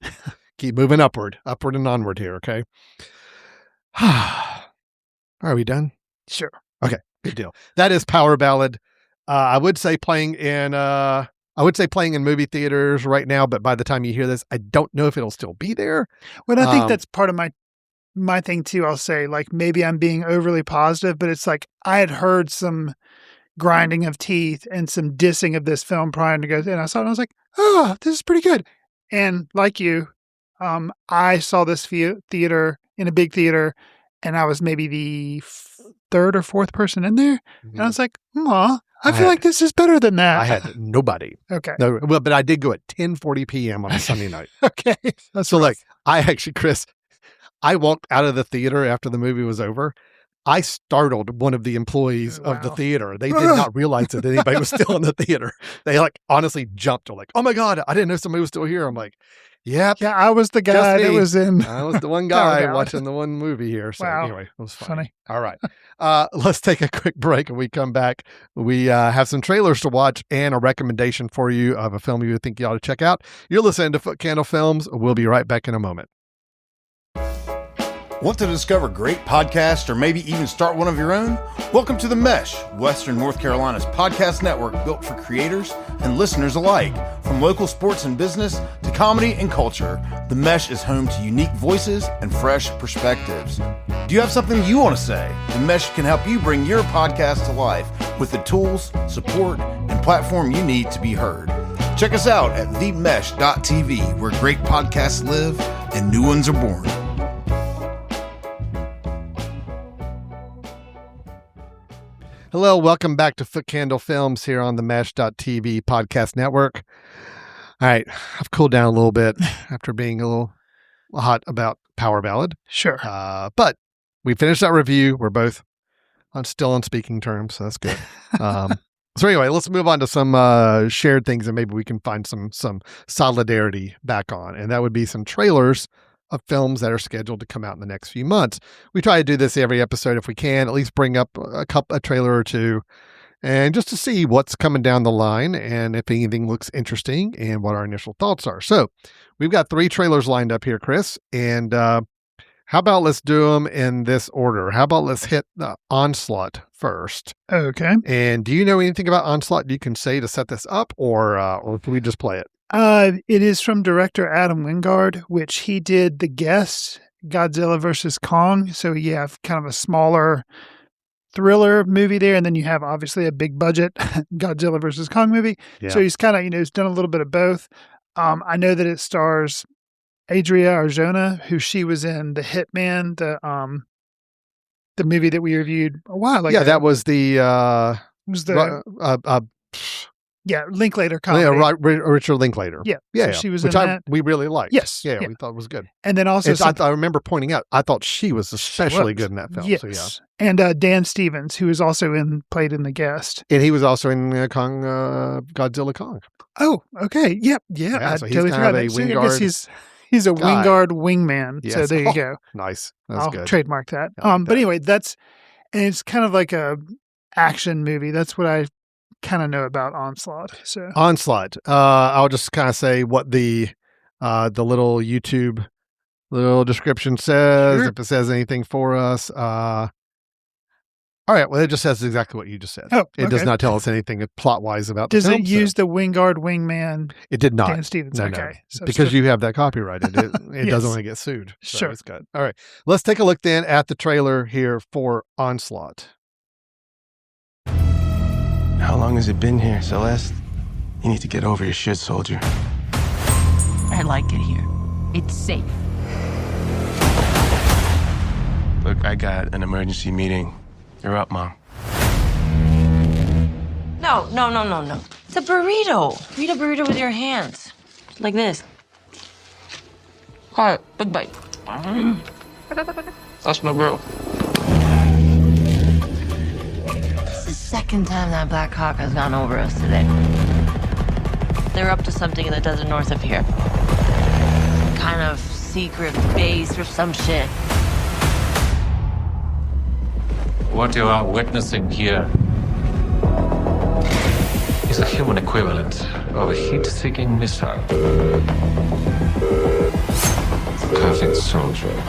keep moving upward and onward here. Okay. Are we done? Sure. Okay, good deal. That is Power Ballad. I would say playing in movie theaters right now, but by the time you hear this, I don't know if it'll still be there. Well, I think that's part of my thing too. I'll say, like, maybe I'm being overly positive, but it's like I had heard some grinding of teeth and some dissing of this film prior to go. And I saw it and I was like, oh, this is pretty good. And like you, I saw this theater in a big theater, and I was maybe the third or fourth person in there. And I was like, I feel like this is better than that. I had nobody. Okay. No, well, but I did go at 10:40 p.m. on a Sunday night. Okay. So like, I actually, Chris, I walked out of the theater after the movie was over. I startled one of the employees of the theater. They did not realize that anybody was still in the theater. They like honestly jumped. They're like, oh my God, I didn't know somebody was still here. I'm like, yep. Yeah, I was the guy that was in. I was the one guy watching the one movie here. So anyway, it was funny. All right. Let's take a quick break. When we come back, we have some trailers to watch and a recommendation for you of a film you think you ought to check out. You're listening to Foot Candle Films. We'll be right back in a moment. Want to discover great podcasts or maybe even start one of your own? Welcome to The Mesh, Western North Carolina's podcast network built for creators and listeners alike. From local sports and business to comedy and culture, The Mesh is home to unique voices and fresh perspectives. Do you have something you want to say? The Mesh can help you bring your podcast to life with the tools, support, and platform you need to be heard. Check us out at themesh.tv, where great podcasts live and new ones are born. Hello, welcome back to Foot Candle Films here on the Mesh.tv podcast network. All right, I've cooled down a little bit after being a little hot about Power Ballad. Sure. But we finished that review. We're both still on speaking terms, so that's good. So anyway, let's move on to some shared things that maybe we can find some solidarity back on. And that would be some trailers of films that are scheduled to come out in the next few months. We try to do this every episode if we can, at least bring up a trailer or two, and just to see what's coming down the line and if anything looks interesting and what our initial thoughts are. So we've got 3 trailers lined up here, Chris, and how about let's do them in this order? How about let's hit the Onslaught first? Okay. And do you know anything about Onslaught you can say to set this up, or can we just play it? It is from director Adam Wingard, which he did The Guest, Godzilla vs. Kong. So you have kind of a smaller thriller movie there, and then you have obviously a big budget Godzilla vs. Kong movie. Yeah. So he's kind of, he's done a little bit of both. I know that it stars Adria Arjona, who she was in The Hitman, the movie that we reviewed a while ago. Yeah, that was the Linklater comedy. Yeah, Richard Linklater. Yeah, yeah, so she was which in that. We really liked. Yes, yeah, we thought it was good. And then also, I remember pointing out, I thought she was especially good in that film. Yes, so, yeah. And Dan Stevens, who is also played in The Guest, and he was also in Godzilla Kong. Oh, okay, yep, yeah. So he's kind of a Wingard. I guess he's a guy. Wingard wingman. Yes. So there you go. Nice, I'll good. Trademark that. But anyway, it's kind of like a action movie. That's what I kind of know about Onslaught. So Onslaught. I'll just kind of say what the little YouTube little description says. Sure. If it says anything for us. All right. Well, it just says exactly what you just said. Oh, okay. It does not tell us anything plot wise about. Does the film, it use the Wingard wingman? It did not. Dan Stevens. No, okay. no. So because you have that copyrighted. It Yes. doesn't want to get sued. So Sure. It's good. All right. Let's take a look then at the trailer here for Onslaught. How long has it been here, Celeste? You need to get over your shit, soldier. I like it here. It's safe. Look, I got an emergency meeting. You're up, Mom. No. It's a burrito. Eat a burrito with your hands. Like this. All right, big bite. That's my girl. It's the second time that Black Hawk has gone over us today. They're up to something in the desert north of here. Kind of secret base or some shit. What you are witnessing here is a human equivalent of a heat-seeking missile. Perfect soldier.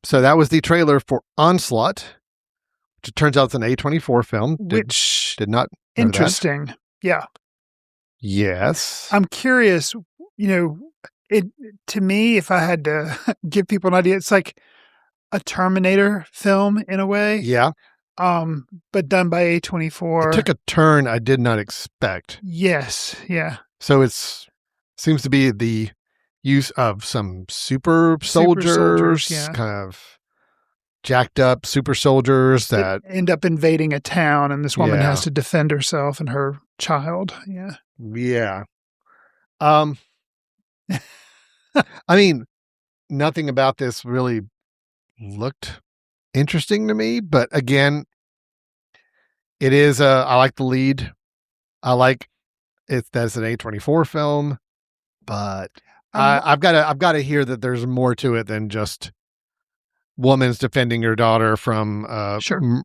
So that was the trailer for Onslaught, which it turns out it's an A24 film. Which did not know interesting. That. Yeah. Yes. I'm curious, to me, if I had to give people an idea, it's like a Terminator film in a way. Yeah. but done by A24. It took a turn I did not expect. Yes, yeah. So seems to be the use of some super soldiers, yeah. kind of jacked up super soldiers that end up invading a town, and this woman Yeah. has to defend herself and her child. Yeah. Yeah. I mean, nothing about this really looked interesting to me, but again, it is I like the lead. I like it. That's an A24 film, but I've got to hear that there's more to it than just woman's defending her daughter from a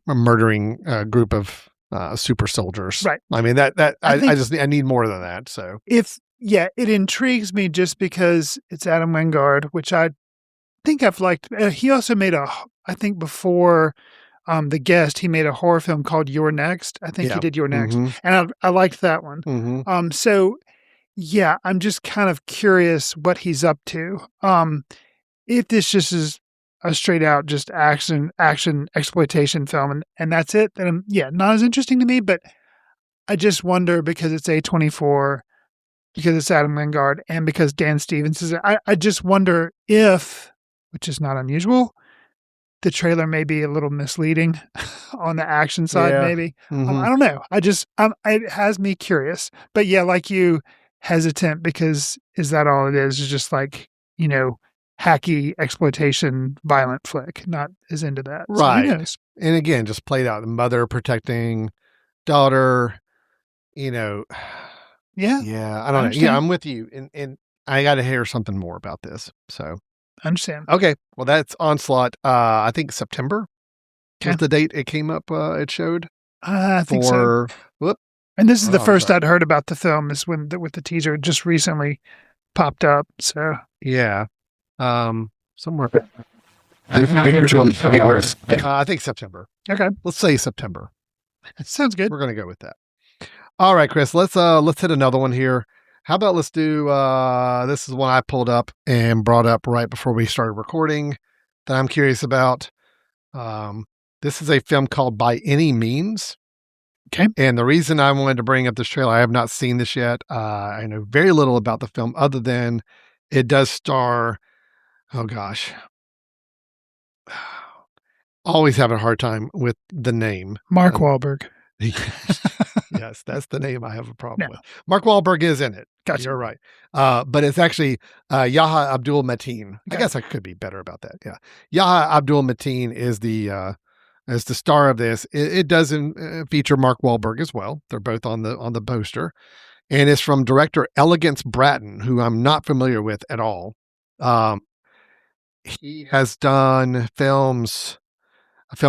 murdering group of super soldiers. Right. I mean I need more than that. So it intrigues me just because it's Adam Wingard, which I think I've liked. He also made I think before The Guest, he made a horror film called You're Next. I think he did You're Next. Mm-hmm. And I liked that one. Mm-hmm. So yeah, I'm just kind of curious what he's up to. If this just is a straight out just action exploitation film and that's it, then not as interesting to me, but I just wonder because it's A24, because it's Adam Wingard, and because Dan Stevens is I just wonder if, which is not unusual, the trailer may be a little misleading on the action side, maybe. Mm-hmm. I don't know. It has me curious, but like you, hesitant, because is that all it is? It's just like, hacky exploitation violent flick. Not as into that. Right. So who knows? And again, just played out the mother protecting daughter, Yeah. Yeah. I don't know. Yeah, I'm with you. And I got to hear something more about this. So I understand. Okay. Well, that's Onslaught. I think September was the date it came up. It showed. I think so. Whoop. And this is the first I'd heard about the film is with the teaser just recently popped up. So yeah, somewhere. I think September. Okay, let's say September. Sounds good. We're gonna go with that. All right, Chris. Let's hit another one here. How about let's do this is one I pulled up and brought up right before we started recording that I'm curious about. This is a film called By Any Means. Okay. And the reason I wanted to bring up this trailer, I have not seen this yet. I know very little about the film other than it does star, oh gosh, always having a hard time with the name. Mark Wahlberg. Yes, that's the name I have a problem with. Mark Wahlberg is in it. Gotcha. You're right. But it's actually Yaha Abdul Mateen. I guess I could be better about that. Yeah. Yaha Abdul Mateen is the star of this. It does feature Mark Wahlberg as well. They're both on the poster. And it's from director Elegance Bratton, who I'm not familiar with at all. He has done a film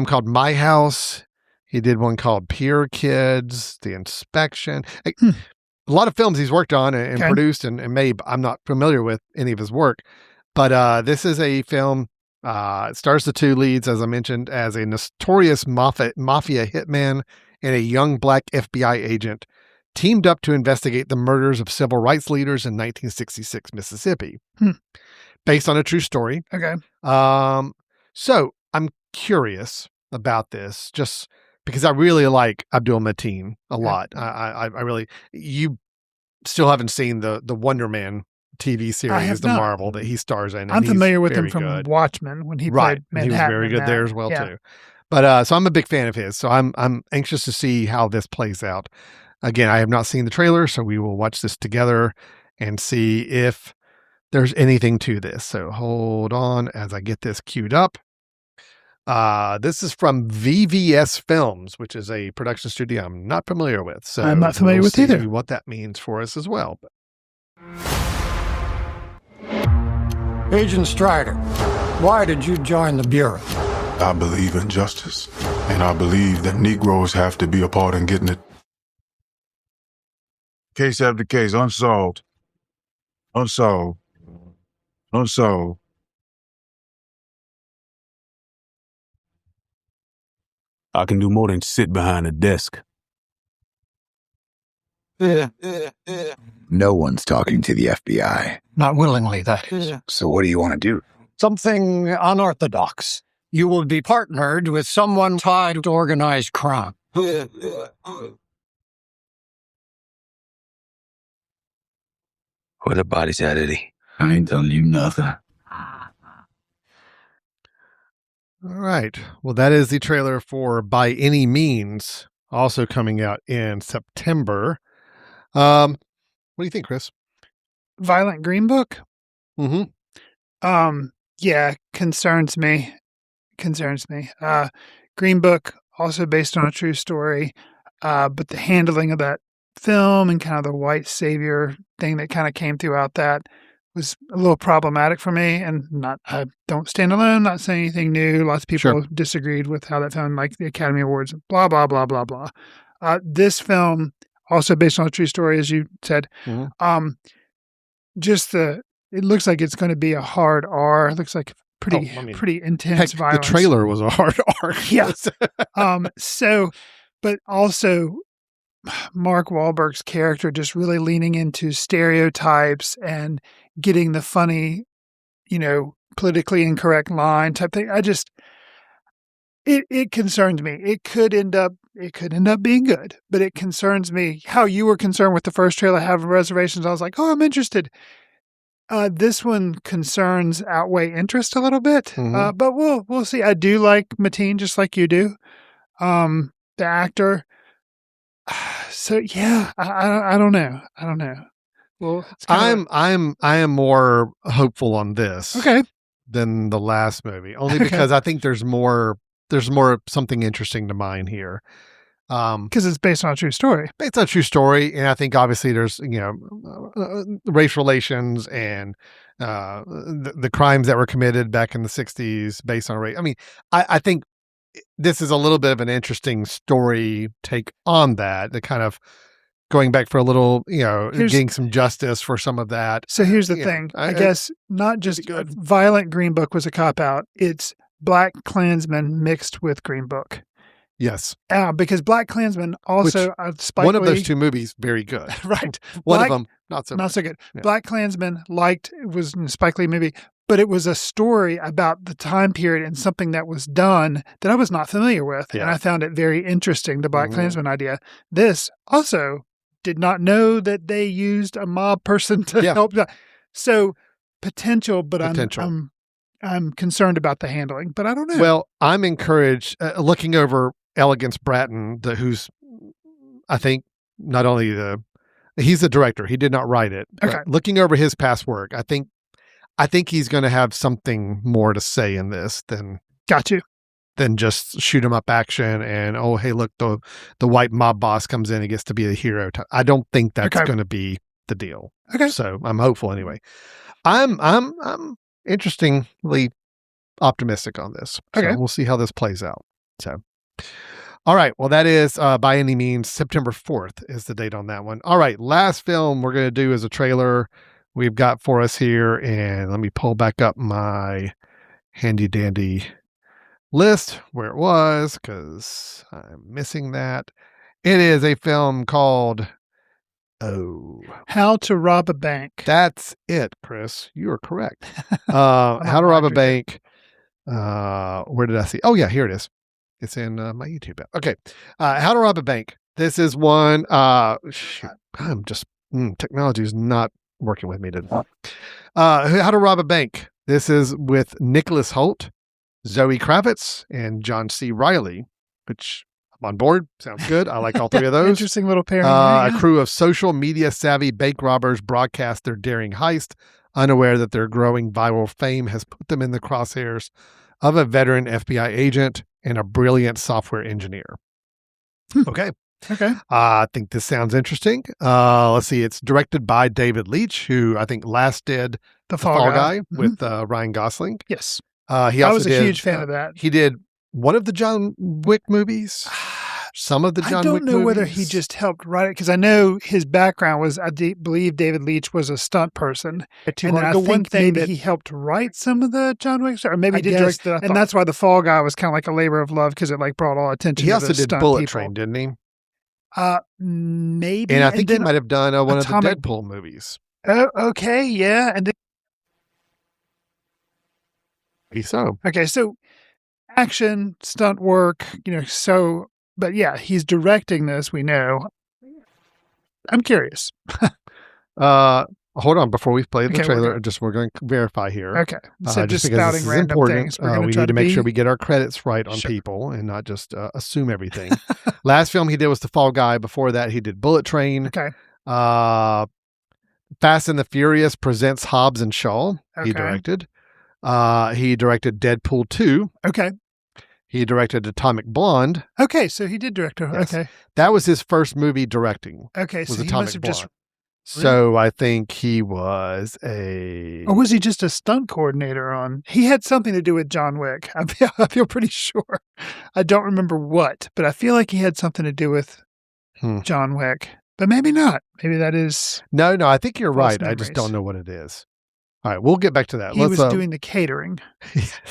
called My House. He did one called Peer Kids, The Inspection. A lot of films he's worked on and produced and made. I'm not familiar with any of his work. But this is a film. It stars the two leads, as I mentioned, as a notorious mafia hitman and a young black FBI agent teamed up to investigate the murders of civil rights leaders in 1966 Mississippi. Based on a true story. Okay. So I'm curious about this just because I really like Abdul Mateen a lot. I really, you still haven't seen the Wonder Man TV series, the Marvel that he stars in. I'm familiar with him from Watchmen when he played Manhattan. He was very good there as well too. But so I'm a big fan of his. So I'm anxious to see how this plays out. Again, I have not seen the trailer, so we will watch this together and see if there's anything to this. So hold on as I get this queued up. This is from VVS Films, which is a production studio I'm not familiar with. So I'm not familiar with either. What that means for us as well. Agent Strider, why did you join the Bureau? I believe in justice, and I believe that Negroes have to be a part in getting it. Case after case, unsolved. Unsolved. Unsolved. I can do more than sit behind a desk. No one's talking to the FBI. Not willingly, that is. So what do you want to do? Something unorthodox. You will be partnered with someone tied to organized crime. Where the body's at, Eddie? I ain't telling you nothing. All right. Well, that is the trailer for By Any Means, also coming out in September. What do you think, Chris? Violent Green Book? Mm-hmm. Yeah, concerns me. Green Book, also based on a true story, but the handling of that film and kind of the white savior thing that kind of came throughout that was a little problematic for me. And I don't stand alone, not saying anything new. Lots of people disagreed with how that film, like the Academy Awards, blah, blah, blah, blah, blah. This film, also based on a true story, as you said, it looks like it's going to be a hard R. It looks like pretty intense violence. The trailer was a hard R. Yeah. But also Mark Wahlberg's character just really leaning into stereotypes and getting the funny, politically incorrect line type thing. It concerns me. It could end up being good, but it concerns me how you were concerned with the first trailer, having reservations. I was like, oh, I'm interested. This one concerns outweigh interest a little bit, but we'll see. I do like Mateen just like you do, the actor. So yeah, I don't know. Well, I am more hopeful on this than the last movie, only because I think there's more something interesting to mine here. Because it's based on a true story. Based on a true story, and I think obviously there's race relations and the crimes that were committed back in the 60s based on race. I mean, I think this is a little bit of an interesting story take on that. The kind of going back for a little, getting some justice for some of that. So here's the thing. I guess not just Violent Green Book was a cop out. It's Black Klansman mixed with Green Book. Yes. Because Black Klansman also Spike one of Lee, those two movies very good. Right. One of them not so good. Yeah. Black Klansman was a Spike Lee movie, but it was a story about the time period and something that was done that I was not familiar with, and I found it very interesting. The Black Klansman idea. This also did not know that they used a mob person to help. So potential, but I'm concerned about the handling, but I don't know. Well, I'm encouraged looking over Elegance Bratton, who's, I think, not only he's the director. He did not write it. Okay. Looking over his past work, I think he's going to have something more to say in this than just shoot 'em up action and, oh, hey, look, the white mob boss comes in and gets to be the hero. I don't think that's going to be the deal. Okay. So I'm hopeful anyway. I'm interestingly optimistic on this. So we'll see how this plays out. So, all right. Well, that is By Any Means. September 4th is the date on that one. All right. Last film we're going to do is a trailer we've got for us here. And let me pull back up my handy dandy list where it was, because I'm missing that. It is a film called How to Rob a Bank. That's it, Chris. You are correct. How to Rob a Bank. Where did I see? Oh, yeah, here it is. It's in my YouTube app. Okay. How to Rob a Bank. This is one. I'm just, technology is not working with me today. How to Rob a Bank. This is with Nicholas Hoult, Zoe Kravitz, and John C. Reilly, which I'm on board. Sounds good. I like all three of those. Interesting little pairing. A crew of social media savvy bank robbers broadcast their daring heist, unaware that their growing viral fame has put them in the crosshairs of a veteran FBI agent and a brilliant software engineer. Okay. I think this sounds interesting. Let's see. It's directed by David Leitch, who I think last did The Fall Guy with Ryan Gosling. Yes. I was a huge fan of that. He did one of the John Wick movies, some of the John Wick movies. I don't know whether he just helped write it, because I know his background was, I believe David Leitch was a stunt person. And I think maybe he helped write some of the John Wick, or maybe he did direct it. And that's why The Fall Guy was kind of like a labor of love, because it brought all attention to the stunt people. He also did Bullet Train, didn't he? Maybe. And I think he might have done one of the Deadpool movies. Oh, okay. Yeah. And so. Okay. So action, stunt work, so, but yeah, he's directing this, we know. I'm curious. Hold on, before we play the Okay, trailer, we're going to verify here. Okay. Instead of just because spouting this is random important, things, we're going we try need to make be... sure we get our credits right on people and not just assume everything. Last film he did was The Fall Guy. Before that, he did Bullet Train. Okay. Fast and the Furious presents Hobbs and Shaw. He directed. He directed Deadpool 2. Okay. He directed Atomic Blonde. Okay, so he did direct. Yes. Okay. That was his first movie directing. Okay, was so he Atomic must have Blonde. just... So I think he was a... Or was he just a stunt coordinator on... He had something to do with John Wick. I feel pretty sure. I don't remember what, but I feel like he had something to do with John Wick. But maybe not. Maybe that is... No, I think you're right. memories. I just don't know what it is. All right, we'll get back to that. He was doing the catering.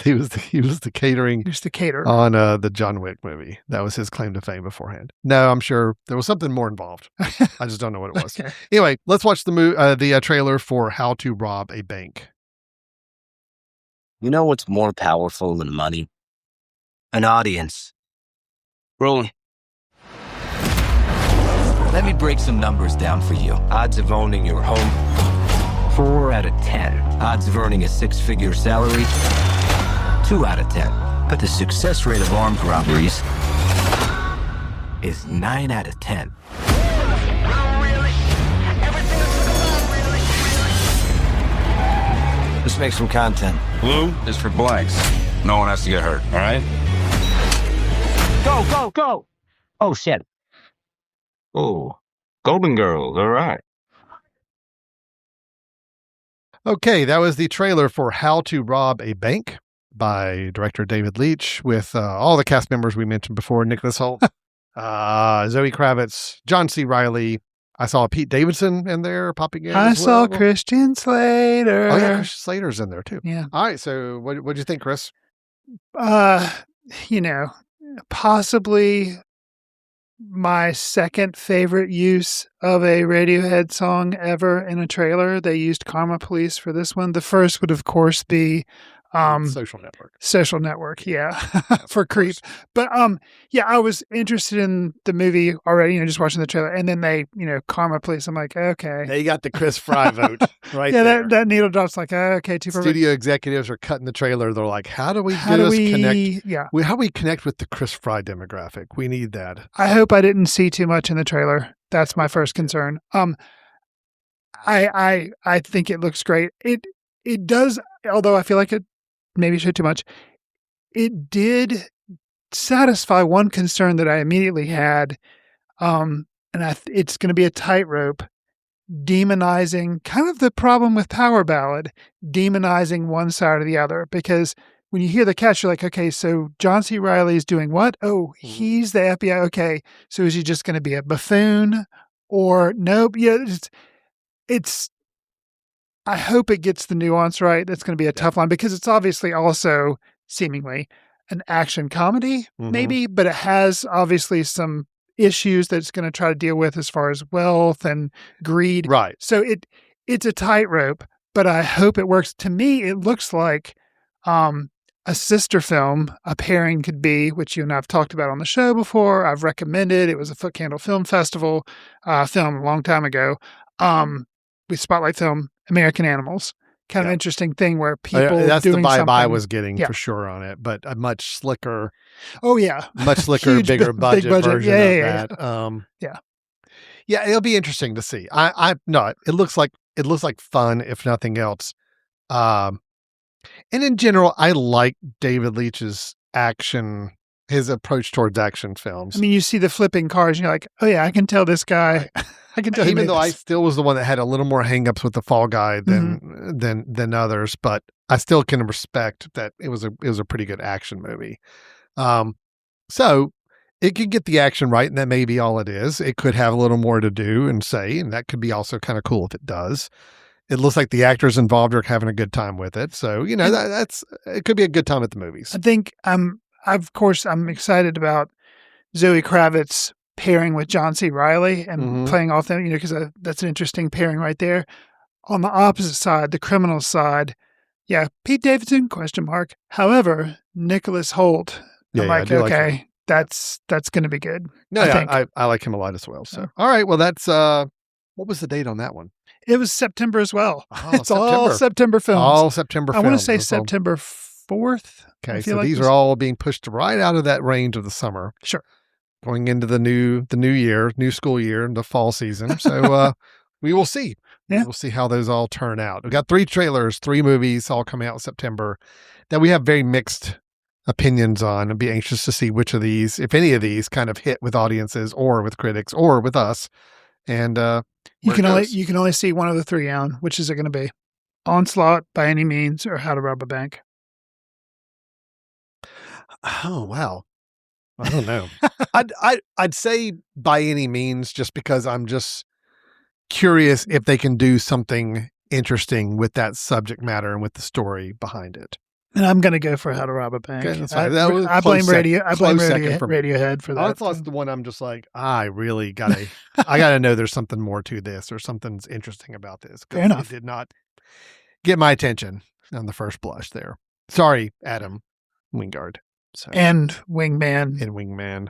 He was the catering. He was the caterer on the John Wick movie. That was his claim to fame beforehand. No, I'm sure there was something more involved. I just don't know what it was. Okay. Anyway, let's watch the trailer for How to Rob a Bank. You know what's more powerful than money? An audience. Rolling. Let me break some numbers down for you. Odds of owning your home. 4 out of 10. Odds of earning a 6-figure salary, 2 out of 10. But the success rate of armed robberies is 9 out of 10. Let's make some content. Blue is for blanks. No one has to get hurt, all right? Go, go, go! Oh, shit. Oh, Golden Girls, all right. Okay, that was the trailer for How to Rob a Bank by director David Leitch with all the cast members we mentioned before: Nicholas Hoult, Zoe Kravitz, John C. Reilly. I saw Pete Davidson in there popping in. I saw Christian Slater. Oh yeah, Christian Slater's in there too. Yeah. All right, so what do you think, Chris? Possibly my second favorite use of a Radiohead song ever in a trailer. They used Karma Police for this one. The first would, of course, be Social Network. Social Network, yeah, for Creep. But I was interested in the movie already, just watching the trailer, and then they, Karma Police. I'm like, okay, They got the Chris Fry vote right yeah, there. that needle drops like, okay, too far. Studio executives are cutting the trailer. They're like, how do we connect? How do we connect with the Chris Fry demographic? We need that. I hope I didn't see too much in the trailer. That's my first concern. I think it looks great. It does, although I feel like it maybe showed too much. It did satisfy one concern that I immediately had, it's going to be a tightrope, demonizing, kind of the problem with Power Ballad, demonizing one side or the other, because when you hear the cast, you're like, okay, so John C. Reilly is doing what? Oh, he's the FBI. Okay, so is he just going to be a buffoon? Or nope, yeah, it's I hope it gets the nuance right. That's going to be a tough line because it's obviously also seemingly an action comedy, maybe, but it has obviously some issues that it's going to try to deal with as far as wealth and greed. Right. So it's a tightrope, but I hope it works. To me, it looks like a sister film, a pairing could be, which you and I have talked about on the show before. I've recommended. It was a Foot Candle Film Festival film a long time ago. We spotlight film American Animals. Kind of interesting thing where people that's doing the vibe something. I was getting for sure on it, but a much slicker. Oh yeah, much slicker, Huge, bigger budget big budget. version of that. Yeah. It'll be interesting to see. It looks like fun if nothing else. And in general, I like David Leitch's action, his approach towards action films. I mean, you see the flipping cars, and you're like, oh yeah, I can tell this guy. I can tell. Even though I still was the one that had a little more hangups with the Fall Guy than others, but I still can respect that it was a pretty good action movie. So it could get the action right, and that may be all it is. It could have a little more to do and say, and that could be also kind of cool if it does. It looks like the actors involved are having a good time with it. So, it could be a good time at the movies. I think I'm excited about Zoe Kravitz pairing with John C. Reilly and playing off them, because that's an interesting pairing right there. On the opposite side, the criminal side, Yeah, Pete Davidson, question mark. However, Nicholas Hoult. Yeah, I'm yeah, I like, do like okay, that's going to be good. No, I think. I like him a lot as well. So, all right. Well, that's what was the date on that one? It was September as well. Oh, It's all September films. All September I films. want to say That's all. September 4th. Okay, so these are all being pushed right out of that range of the summer. Sure. Going into the new year, new school year, the fall season. So we will see. Yeah. We'll see how those all turn out. We've got 3 trailers, 3 movies all coming out in September that we have very mixed opinions on. I'd be anxious to see which of these, if any of these, kind of hit with audiences or with critics or with us. And you can only see one of the 3, Alan. Which is it going to be? Onslaught, By Any Means, or How to Rob a Bank? Oh wow, I don't know. I'd say By Any Means, just because I'm just curious if they can do something interesting with that subject matter and with the story behind it. And I'm going to go for How to Rob a Bank. Okay, that's I fine. blame Radiohead for that. Onslaught's the one I'm just like, I really gotta, I gotta know there's something more to this or something's interesting about this. Fair enough. It did not get my attention on the first blush there. Sorry, Adam Wingard. So, and Wingman.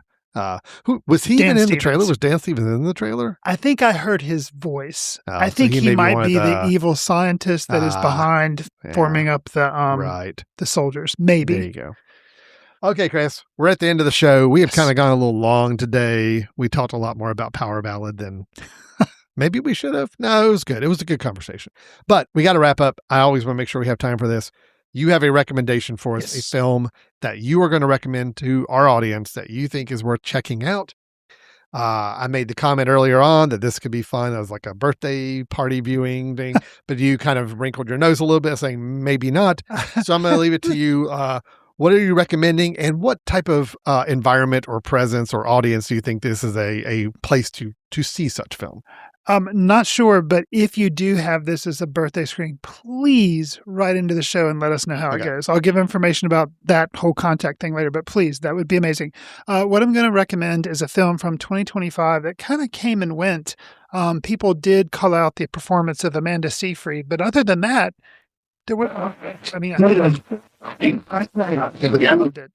Who was he even in Stevens. the trailer? Was Dan Stevens in the trailer? I think I heard his voice. I so think he he may be might one of be the the- evil scientist that is behind forming up the right. the soldiers. Maybe. There you go. Okay, Chris, we're at the end of the show. We have kind of gone a little long today. We talked a lot more about Power Ballad than maybe we should have. No, it was good. It was a good conversation. But we got to wrap up. I always want to make sure we have time for this. You have a recommendation for us, a film that you are going to recommend to our audience that you think is worth checking out. I made the comment earlier on that this could be fun as like a birthday party viewing thing, but you kind of wrinkled your nose a little bit saying maybe not. So I'm going to leave it to you. What are you recommending, and what type of environment or presence or audience do you think this is a place to see such film? Not sure, but if you do have this as a birthday screening, please write into the show and let us know how it goes. I'll give information about that whole contact thing later, but please, that would be amazing. What I'm going to recommend is a film from 2025 that kind of came and went. People did call out the performance of Amanda Seyfried, but other than that, there were, I loved it.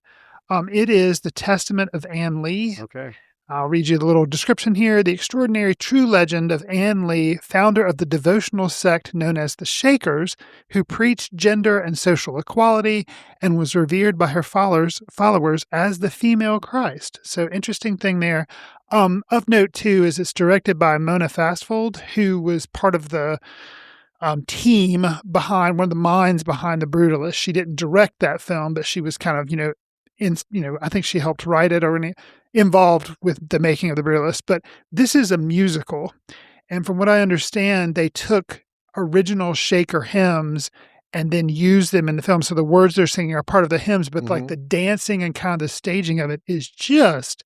It is The Testament of Anne Lee. Okay. I'll read you the little description here. The extraordinary true legend of Anne Lee, founder of the devotional sect known as the Shakers, who preached gender and social equality and was revered by her followers as the female Christ. So interesting thing there. Of note, too, is it's directed by Mona Fastfold, who was part of the team behind, one of the minds behind The Brutalist. She didn't direct that film, but she was kind of, I think she helped write it or involved with the making of The Brutalist. But this is a musical. And from what I understand, they took original Shaker hymns and then used them in the film. So the words they're singing are part of the hymns, but like the dancing and kind of the staging of it is just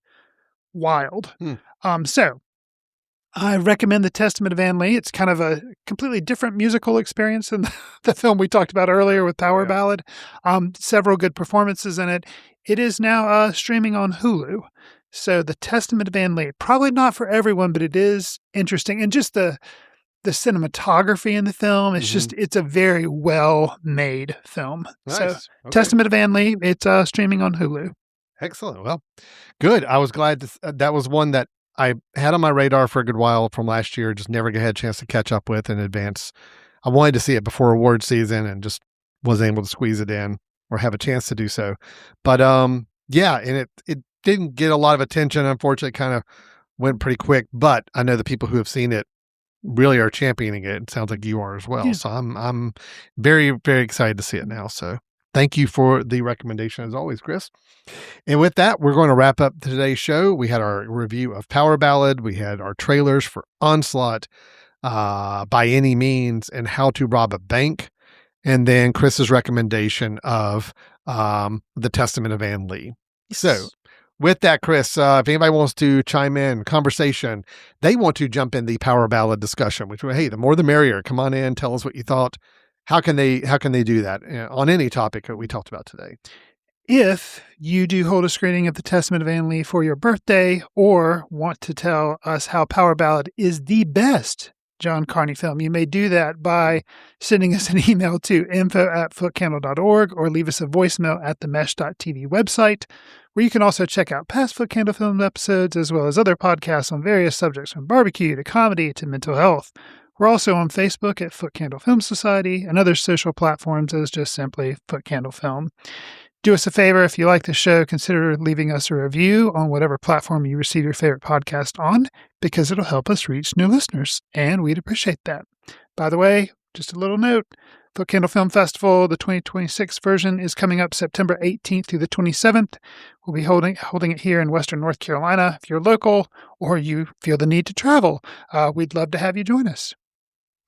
wild. So I recommend The Testament of Anne Lee. It's kind of a completely different musical experience than the film we talked about earlier with Power Ballad. Several good performances in it. It is now streaming on Hulu. So The Testament of Anne Lee, probably not for everyone, but it is interesting. And just the cinematography in the film, it's just, it's a very well-made film. Nice. So Okay. Testament of Anne Lee, it's streaming on Hulu. Excellent. Well, good. I was glad that was one that I had on my radar for a good while from last year, just never had a chance to catch up with in advance. I wanted to see it before award season and just wasn't able to squeeze it in or have a chance to do so. But yeah, and it didn't get a lot of attention. Unfortunately, it kind of went pretty quick, but I know the people who have seen it really are championing it. It sounds like you are as well. Yeah. So I'm very, very excited to see it now. So thank you for the recommendation as always, Chris. And with that, we're going to wrap up today's show. We had our review of Power Ballad. We had our trailers for Onslaught, By Any Means, and How to Rob a Bank. And then Chris's recommendation of The Testament of Anne Lee. So with that, Chris, if anybody wants to chime in, conversation, they want to jump in the Power Ballad discussion, which, hey, the more the merrier. Come on in, tell us what you thought. How can they do that on any topic that we talked about today? If you do hold a screening of The Testament of Anne Lee for your birthday or want to tell us how Power Ballad is the best John Carney Film. You may do that by sending us an email to info@footcandle.org or leave us a voicemail at the mesh.tv website, where you can also check out past Foot Candle Film episodes as well as other podcasts on various subjects from barbecue to comedy to mental health. We're also on Facebook at Foot Candle Film Society and other social platforms as just simply Foot Candle Film. Do us a favor, if you like the show, consider leaving us a review on whatever platform you receive your favorite podcast on, because it'll help us reach new listeners, and we'd appreciate that. By the way, just a little note, Foot Candle Film Festival, the 2026 version, is coming up September 18th through the 27th. We'll be holding it here in Western North Carolina. If you're local or you feel the need to travel, we'd love to have you join us.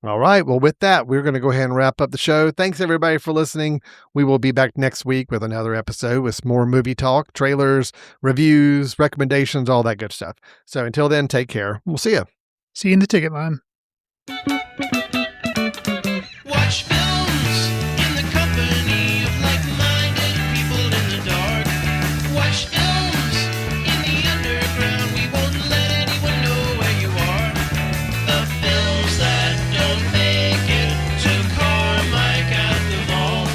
All right. Well, with that, we're going to go ahead and wrap up the show. Thanks, everybody, for listening. We will be back next week with another episode with more movie talk, trailers, reviews, recommendations, all that good stuff. So until then, take care. We'll see you. See you in the ticket line. Watch films in the company of like-minded people in the dark. Watch films in the underground. We won't let anyone know where you are. The films that don't make it to Carmike at the mall,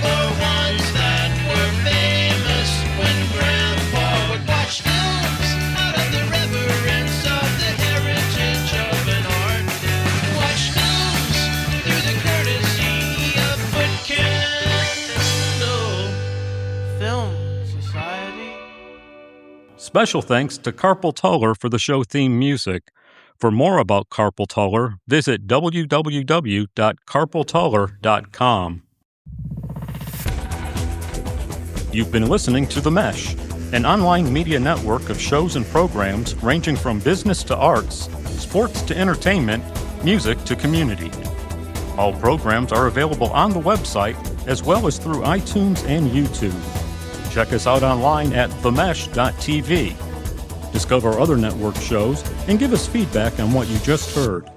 or ones that were famous when Grandpa would watch films out of the reverence of the heritage of an art. Watch films through the courtesy of Foot Candle Film Society. Special thanks to Carpal Tuller for the show theme music. For more about Carpal Tuller, visit www.carpaltuller.com. You've been listening to The Mesh, an online media network of shows and programs ranging from business to arts, sports to entertainment, music to community. All programs are available on the website as well as through iTunes and YouTube. Check us out online at themesh.tv. Discover other network shows and give us feedback on what you just heard.